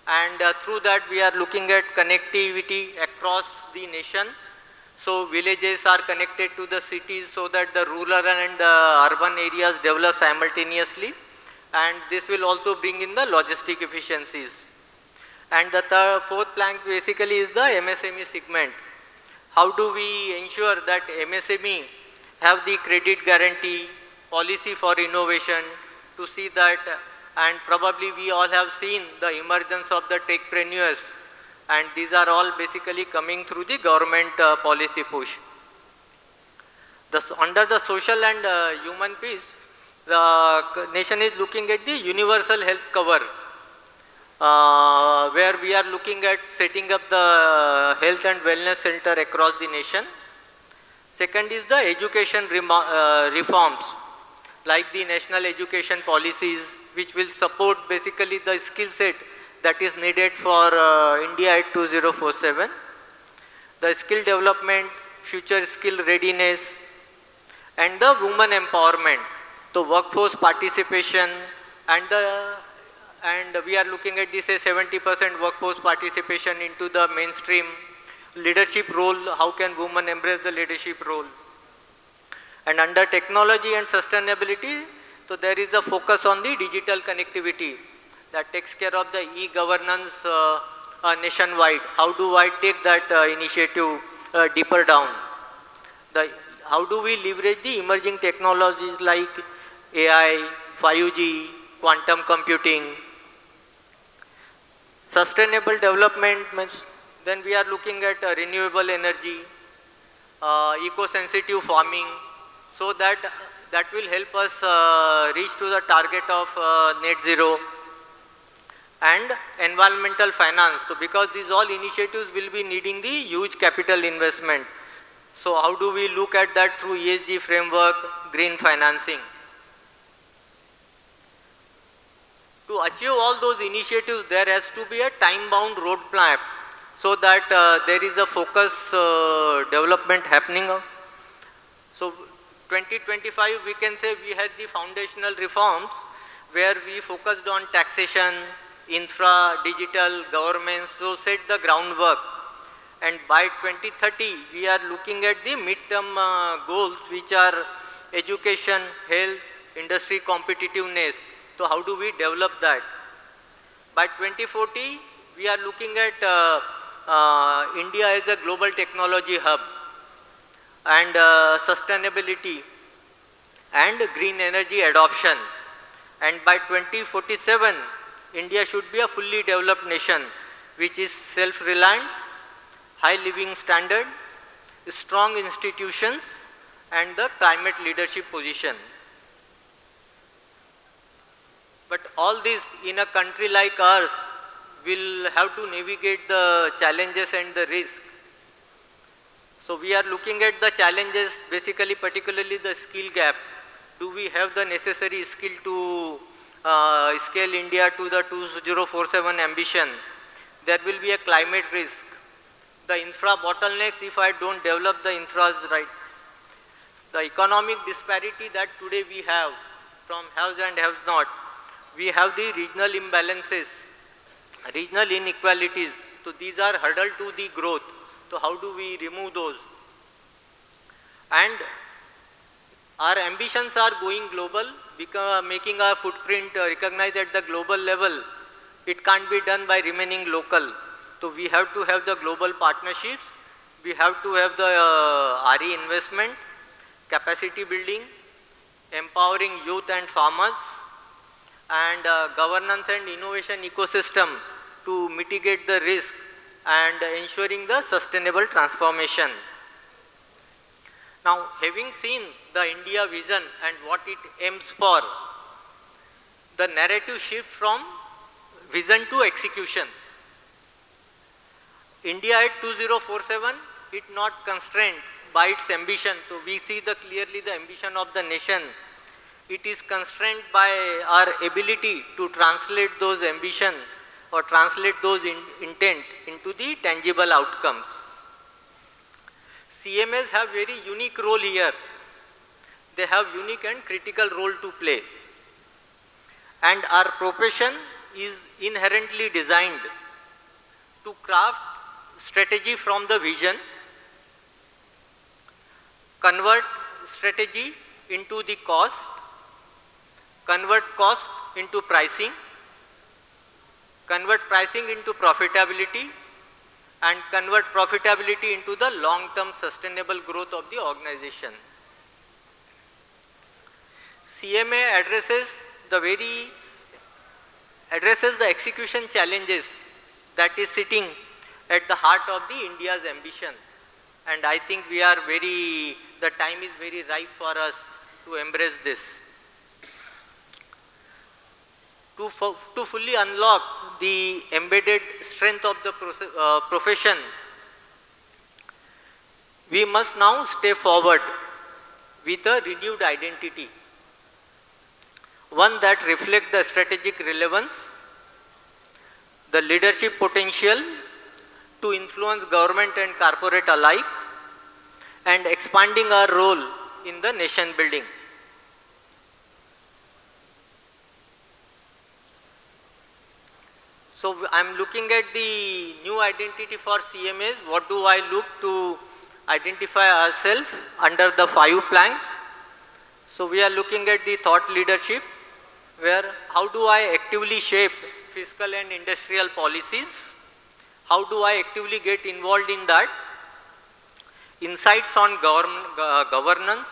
Speaker 7: and through that we are looking at connectivity across the nation. So villages are connected to the cities so that the rural and the urban areas develop simultaneously, and this will also bring in the logistic efficiencies. And the fourth plank basically is the MSME segment. How do we ensure that MSME have the credit guarantee, policy for innovation, to see that, and probably we all have seen the emergence of the techpreneurs, and these are all basically coming through the government policy push. Under the social and human peace, the nation is looking at the universal health cover, where we are looking at setting up the health and wellness center across the nation. Second is the education reforms, like the national education policies, which will support basically the skill set that is needed for India at 2047. The skill development, future skill readiness, and the women empowerment, the workforce participation, and we are looking at this as 70% workforce participation into the mainstream leadership role. How can women embrace the leadership role? And under technology and sustainability, so there is a focus on the digital connectivity that takes care of the e-governance nationwide. How do I take that initiative deeper down? How do we leverage the emerging technologies like AI, 5G, quantum computing? Sustainable development means then we are looking at renewable energy, eco-sensitive farming, so that will help us reach to the target of net zero, and environmental finance. So because these all initiatives will be needing the huge capital investment. So how do we look at that through ESG framework, green financing? To achieve all those initiatives, there has to be a time-bound roadmap so that there is a focus development happening. So 2025, we can say we had the foundational reforms where we focused on taxation, infra, digital, governance, so set the groundwork. And by 2030, we are looking at the midterm goals, which are education, health, industry competitiveness. So how do we develop that? By 2040, we are looking at India as a global technology hub, and sustainability and green energy adoption. And by 2047, India should be a fully developed nation, which is self-reliant, high living standard, strong institutions, and the climate leadership position. But all this in a country like ours will have to navigate the challenges and the risk. So we are looking at the challenges, basically particularly the skill gap. Do we have the necessary skill to scale India to the 2047 ambition? There will be a climate risk. The infra bottlenecks if I don't develop the infras right. The economic disparity that today we have from haves and haves not. We have the regional imbalances, regional inequalities. So these are hurdle to the growth. So how do we remove those? And our ambitions are going global, making our footprint recognized at the global level. It can't be done by remaining local. So we have to have the global partnerships. We have to have the RE investment, capacity building, empowering youth and farmers, and governance and innovation ecosystem to mitigate the risk and ensuring the sustainable transformation. Now, having seen the India vision and what it aims for, the narrative shift from vision to execution. India at 2047 is not constrained by its ambition. So we see clearly the ambition of the nation it is constrained by our ability to translate those ambition or translate those intent into the tangible outcomes. CMAs have very unique role here. They have unique and critical role to play. And our profession is inherently designed to craft strategy from the vision, convert strategy into the cost, convert cost into pricing, convert pricing into profitability, and convert profitability into the long-term sustainable growth of the organization. CMA addresses the execution challenges that is sitting at the heart of the India's ambition. And I think the time is very ripe for us to embrace this. To fully unlock the embedded strength of the profession, we must now step forward with a renewed identity, one that reflects the strategic relevance, the leadership potential to influence government and corporate alike, and expanding our role in the nation building. So I am looking at the new identity for CMAs. What do I look to identify ourselves under the 5 planks? So we are looking at the thought leadership, where how do I actively shape fiscal and industrial policies? How do I actively get involved in that? Insights on governance,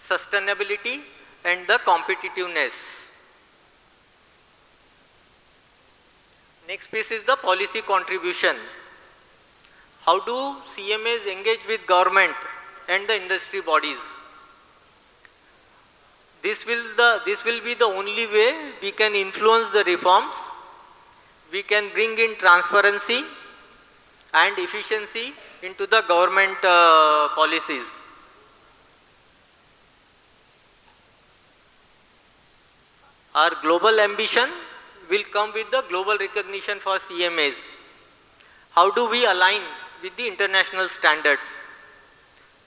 Speaker 7: sustainability, and the competitiveness. Next piece is the policy contribution. How do CMAs engage with government and the industry bodies? This will be the only way we can influence the reforms. We can bring in transparency and efficiency into the government policies. Our global ambition will come with the global recognition for CMAs. How do we align with the international standards?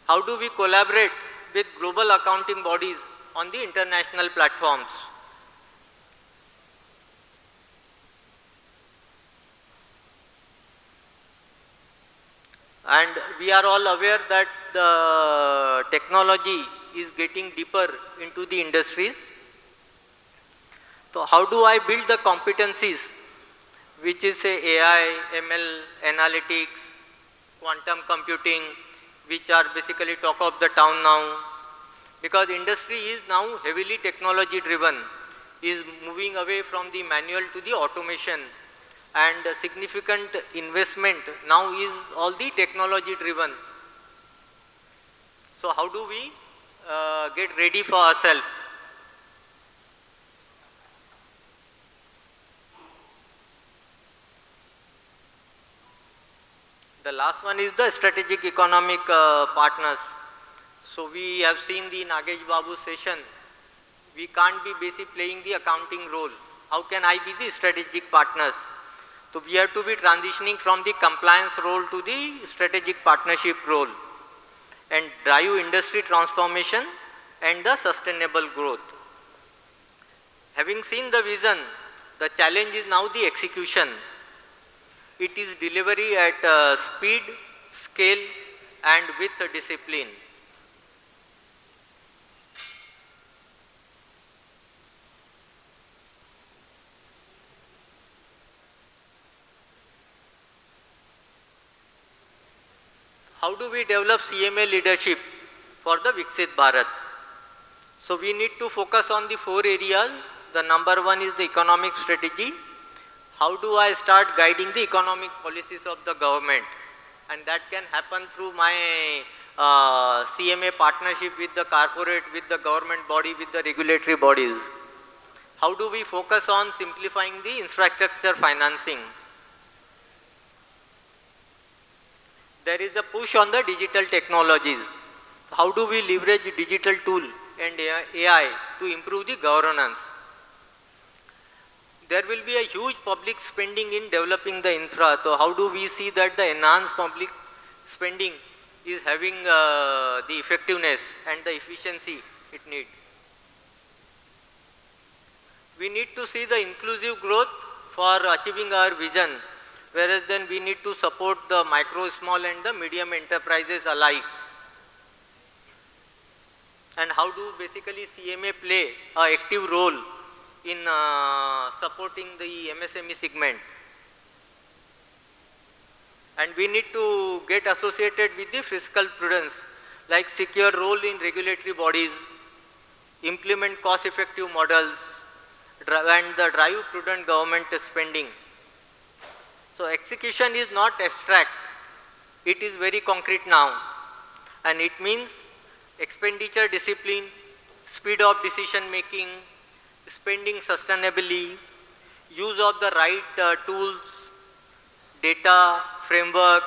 Speaker 7: How do we collaborate with global accounting bodies on the international platforms? And we are all aware that the technology is getting deeper into the industries. So how do I build the competencies, which is say AI, ML, analytics, quantum computing, which are basically talk of the town now? Because industry is now heavily technology driven, is moving away from the manual to the automation, and a significant investment now is all the technology driven. So how do we get ready for ourselves? The last one is the strategic economic partners. So we have seen the Nagesh Babu session. We can't be basically playing the accounting role. How can I be the strategic partners? So we have to be transitioning from the compliance role to the strategic partnership role and drive industry transformation and the sustainable growth. Having seen the vision, the challenge is now the execution. It is delivery at speed, scale, and with discipline. How do we develop CMA leadership for the Viksit Bharat? So we need to focus on the 4 areas. The number 1 is the economic strategy. How do I start guiding the economic policies of the government? And that can happen through my CMA partnership with the corporate, with the government body, with the regulatory bodies. How do we focus on simplifying the infrastructure financing? There is a push on the digital technologies. How do we leverage digital tool and AI to improve the governance. There will be a huge public spending in developing the infra. So how do we see that the enhanced public spending is having the effectiveness and the efficiency it needs? We need to see the inclusive growth for achieving our vision, whereas then we need to support the micro, small and the medium enterprises alike. And how do basically CMA play an active role in supporting the MSME segment? And we need to get associated with the fiscal prudence, like secure role in regulatory bodies, implement cost-effective models, and the drive prudent government spending. So execution is not abstract, it is very concrete now, and it means expenditure discipline, speed of decision making, spending sustainably, use of the right tools, data, framework,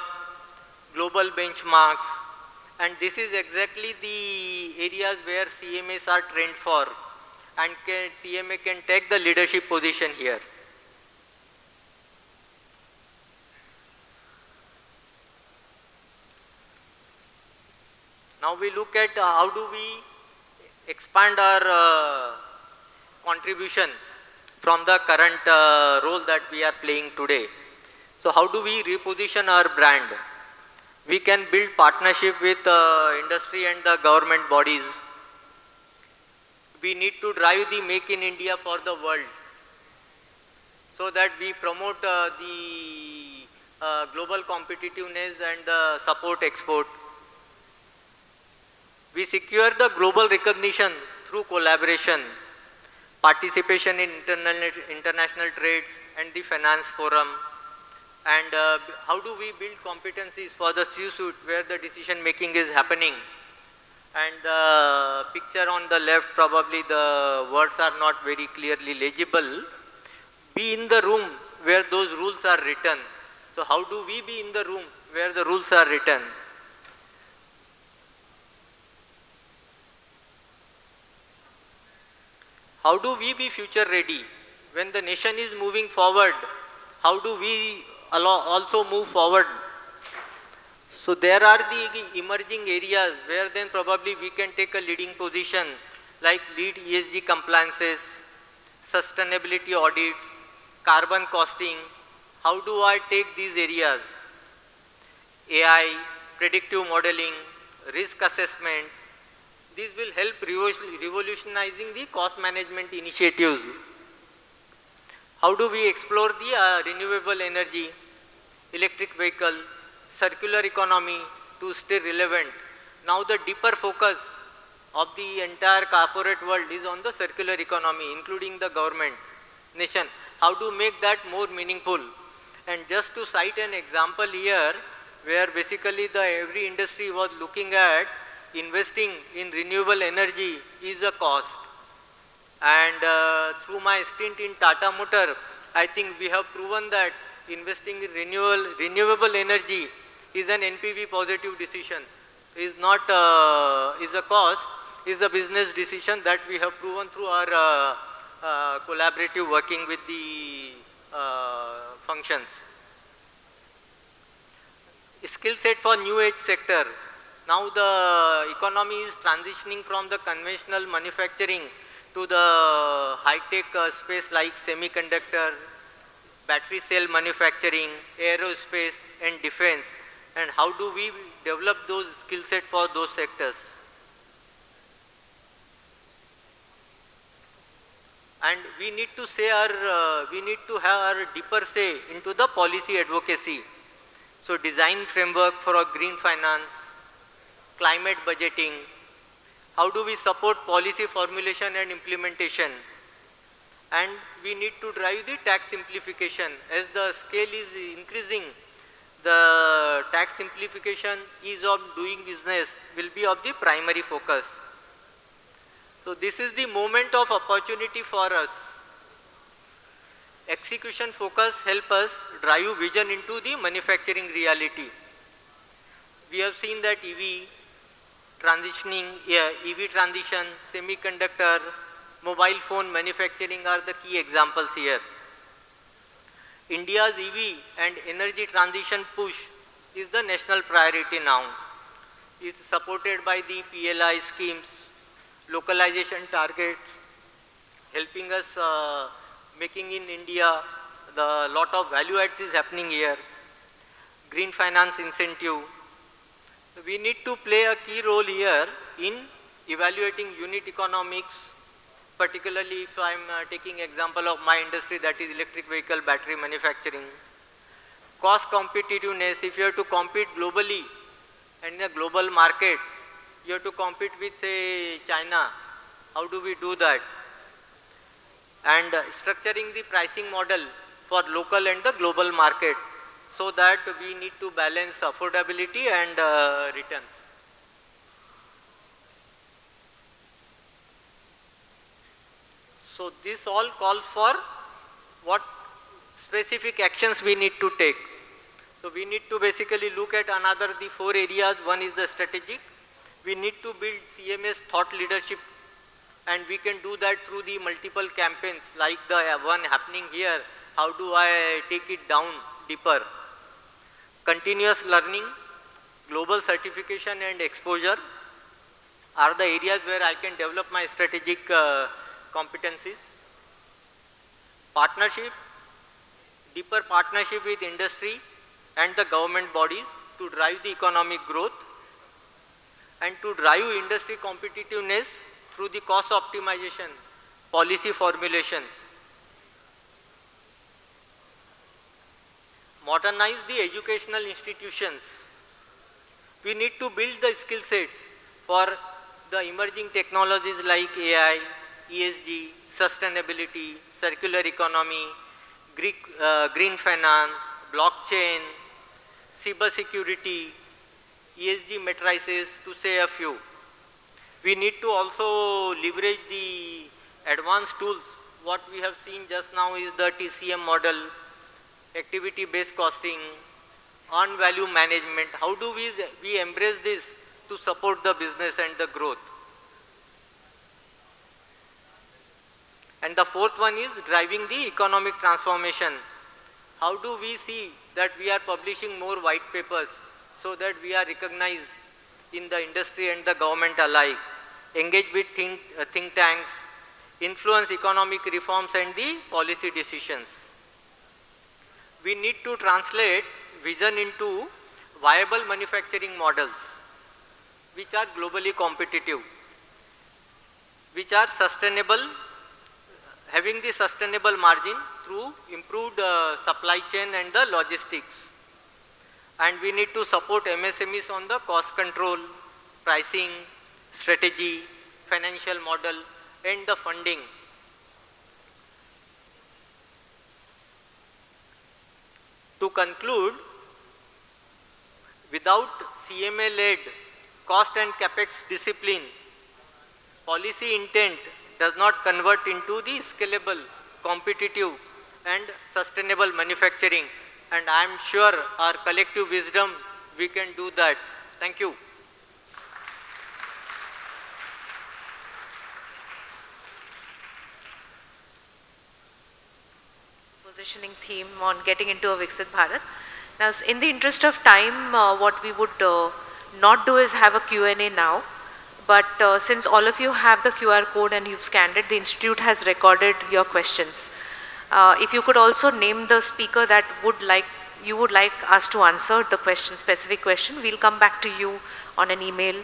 Speaker 7: global benchmarks, and this is exactly the areas where CMAs are trained for, and CMA can take the leadership position here. Now we look at how do we expand our contribution from the current role that we are playing today. So how do we reposition our brand? We can build partnership with industry and the government bodies. We need to drive the Make in India for the world, so that we promote the global competitiveness and support export. We secure the global recognition through collaboration, participation in international trade and the finance forum. And how do we build competencies for the C-suite where the decision making is happening? And the picture on the left, probably the words are not very clearly legible. Be in the room where those rules are written. So how do we be in the room where the rules are written? How do we be future ready? When the nation is moving forward, how do we also move forward? So there are the emerging areas where then probably we can take a leading position, like lead ESG compliances, sustainability audits, carbon costing. How do I take these areas? AI, predictive modeling, risk assessment. These will help revolutionizing the cost management initiatives. How do we explore the renewable energy, electric vehicle, circular economy to stay relevant? Now the deeper focus of the entire corporate world is on the circular economy, including the government, nation. How to make that more meaningful? And just to cite an example here, where basically every industry was looking at investing in renewable energy is a cost. And through my stint in Tata Motor, I think we have proven that investing in renewable energy is an NPV positive decision. Is not is a cost, is a business decision that we have proven through our collaborative working with the functions. Skill set for new age sector. Now the economy is transitioning from the conventional manufacturing to the high-tech space like semiconductor, battery cell manufacturing, aerospace and defense. And how do we develop those skill set for those sectors? And we need to have our deeper say into the policy advocacy. So design framework for a green finance, climate budgeting. How do we support policy formulation and implementation? And we need to drive the tax simplification. As the scale is increasing, the tax simplification, ease of doing business will be of the primary focus. So this is the moment of opportunity for us. Execution focus help us drive vision into the manufacturing reality. We have seen that EV, transitioning, EV transition, semiconductor, mobile phone manufacturing are the key examples here. India's EV and energy transition push is the national priority now. It's supported by the PLI schemes, localization targets, helping us making in India, the lot of value adds is happening here. Green finance incentive. We need to play a key role here in evaluating unit economics, particularly if I am taking example of my industry, that is electric vehicle battery manufacturing. Cost competitiveness, if you have to compete globally and in a global market, you have to compete with say China. How do we do that? And structuring the pricing model for local and the global market, so that we need to balance affordability and returns. So this all calls for what specific actions we need to take. So we need to basically look at the 4 areas. One is the strategic. We need to build CMA's thought leadership, and we can do that through the multiple campaigns like the one happening here. How do I take it down deeper? Continuous learning, global certification and exposure are the areas where I can develop my strategic competencies. Partnership, deeper partnership with industry and the government bodies to drive the economic growth and to drive industry competitiveness through the cost optimization, policy formulations. Modernize the educational institutions. We need to build the skill sets for the emerging technologies like AI, ESG, sustainability, circular economy, green finance, blockchain, cyber security, ESG matrices, to say a few. We need to also leverage the advanced tools. What we have seen just now is the TCM model, activity-based costing, on value management. How do we embrace this to support the business and the growth? And the fourth one is driving the economic transformation. How do we see that we are publishing more white papers so that we are recognized in the industry and the government alike, engage with think tanks, influence economic reforms and the policy decisions. We need to translate vision into viable manufacturing models which are globally competitive, which are sustainable, having the sustainable margin through improved supply chain and the logistics. And we need to support MSMEs on the cost control, pricing, strategy, financial model and the funding. To conclude, without CMA-led cost and capex discipline, policy intent does not convert into the scalable, competitive and sustainable manufacturing. And I am sure our collective wisdom, we can do that. Thank you.
Speaker 4: Positioning theme on getting into a Viksit Bharat. Now, in the interest of time, what we would not do is have a Q&A now. But since all of you have the QR code and you've scanned it, the institute has recorded your questions. If you could also name the speaker that you would like us to answer the question, specific question, we'll come back to you on an email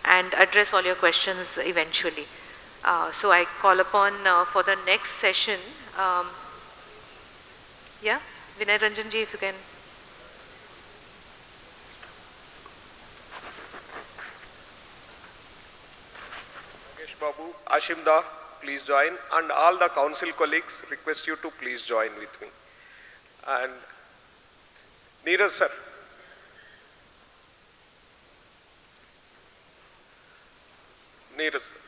Speaker 4: and address all your questions eventually. So I call upon for the next session, yeah, Vinay Ranjanji, if you can.
Speaker 2: Babu, Ashimda, please join, and all the council colleagues request you to please join with me. And Neeraj sir. Neeraj sir.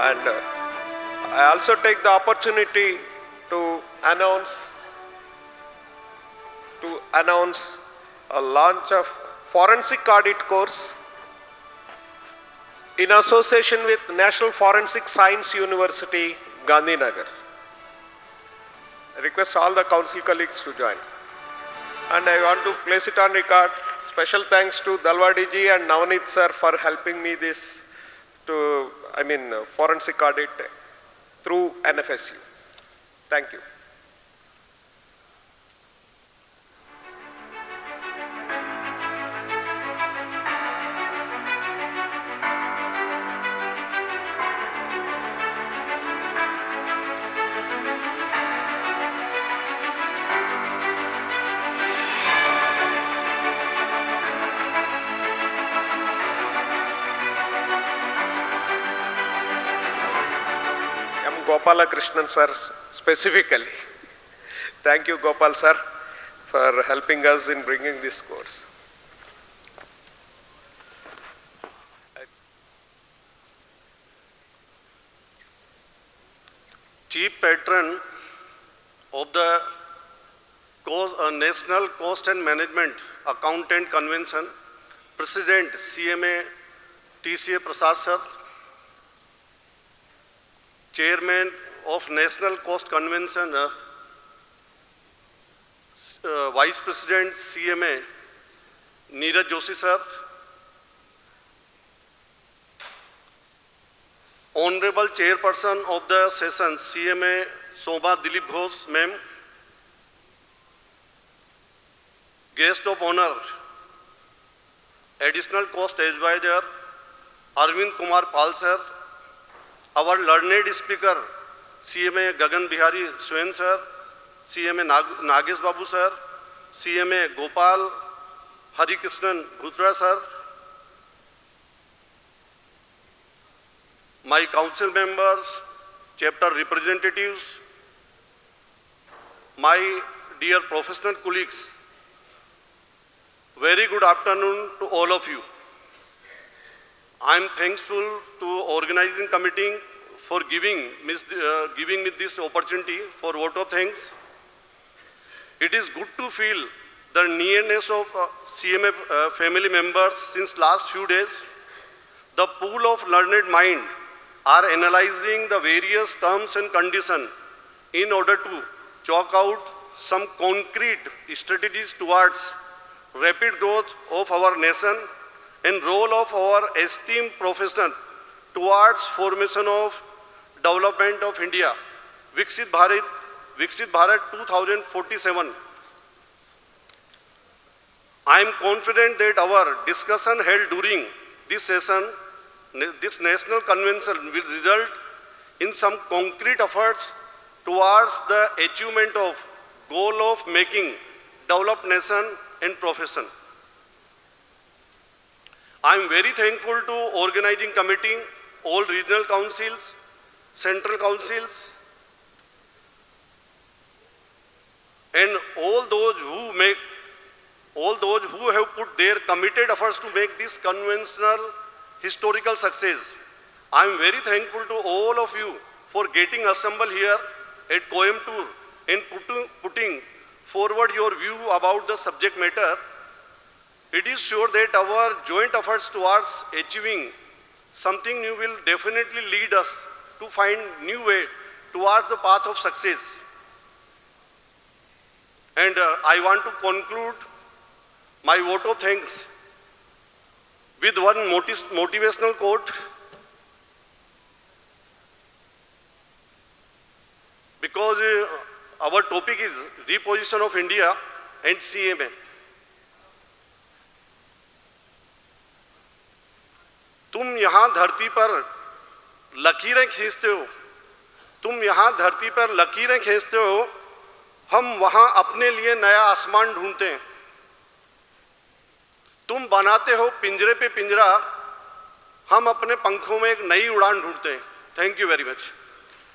Speaker 2: And I also take the opportunity to announce a launch of forensic audit course in association with National Forensic Science University, Gandhinagar. I request all the council colleagues to join. And I want to place it on record. Special thanks to Dalwadi ji and Navneet sir for helping me this forensic audit through NFSU. Thank you. Gopala Krishnan sir specifically. Thank you, Gopal sir, for helping us in bringing this course.
Speaker 8: Chief Patron of the National Cost and Management Accountant Convention, President CMA TCA Prasad sir, Chairman of National Cost Convention, Vice President CMA Neeraj Joshi sir, Honorable Chairperson of the session CMA Shobha Dilip Ghosh ma'am, Guest of Honor Additional Cost Advisor Arvind Kumar Pal sir, our learned speaker, CMA Gagan Bihari Swain sir, CMA Nagesh Babu sir, CMA Gopal Hari Krishnan Bhutra sir, my council members, chapter representatives, my dear professional colleagues, very good afternoon to all of you. I am thankful to organizing committee for giving me this opportunity for vote of thanks. It is good to feel the nearness of CMA family members since last few days. The pool of learned mind are analyzing the various terms and conditions in order to chalk out some concrete strategies towards rapid growth of our nation and role of our esteemed profession towards formation of development of India, Viksit Bharat 2047. I am confident that our discussion held during this session, this national convention will result in some concrete efforts towards the achievement of goal of making developed nation and profession. I am very thankful to organizing committee, all regional councils, central councils, and all those who have put their committed efforts to make this conventional historical success. I am very thankful to all of you for getting assembled here at Coimbatore and putting forward your view about the subject matter. It is sure that our joint efforts towards achieving something new will definitely lead us to find new way towards the path of success. And I want to conclude my vote of thanks with one motivational quote. Because our topic is reposition of India and CMA. तुम यहाँ धरती पर लकीरें खींचते हो, तुम यहाँ धरती पर लकीरें खींचते हो, हम वहाँ अपने लिए नया आसमान ढूंढते हैं। तुम बनाते हो पिंजरे पे पिंजरा, हम अपने पंखों में एक नई उड़ान ढूंढते हैं। Thank you very much.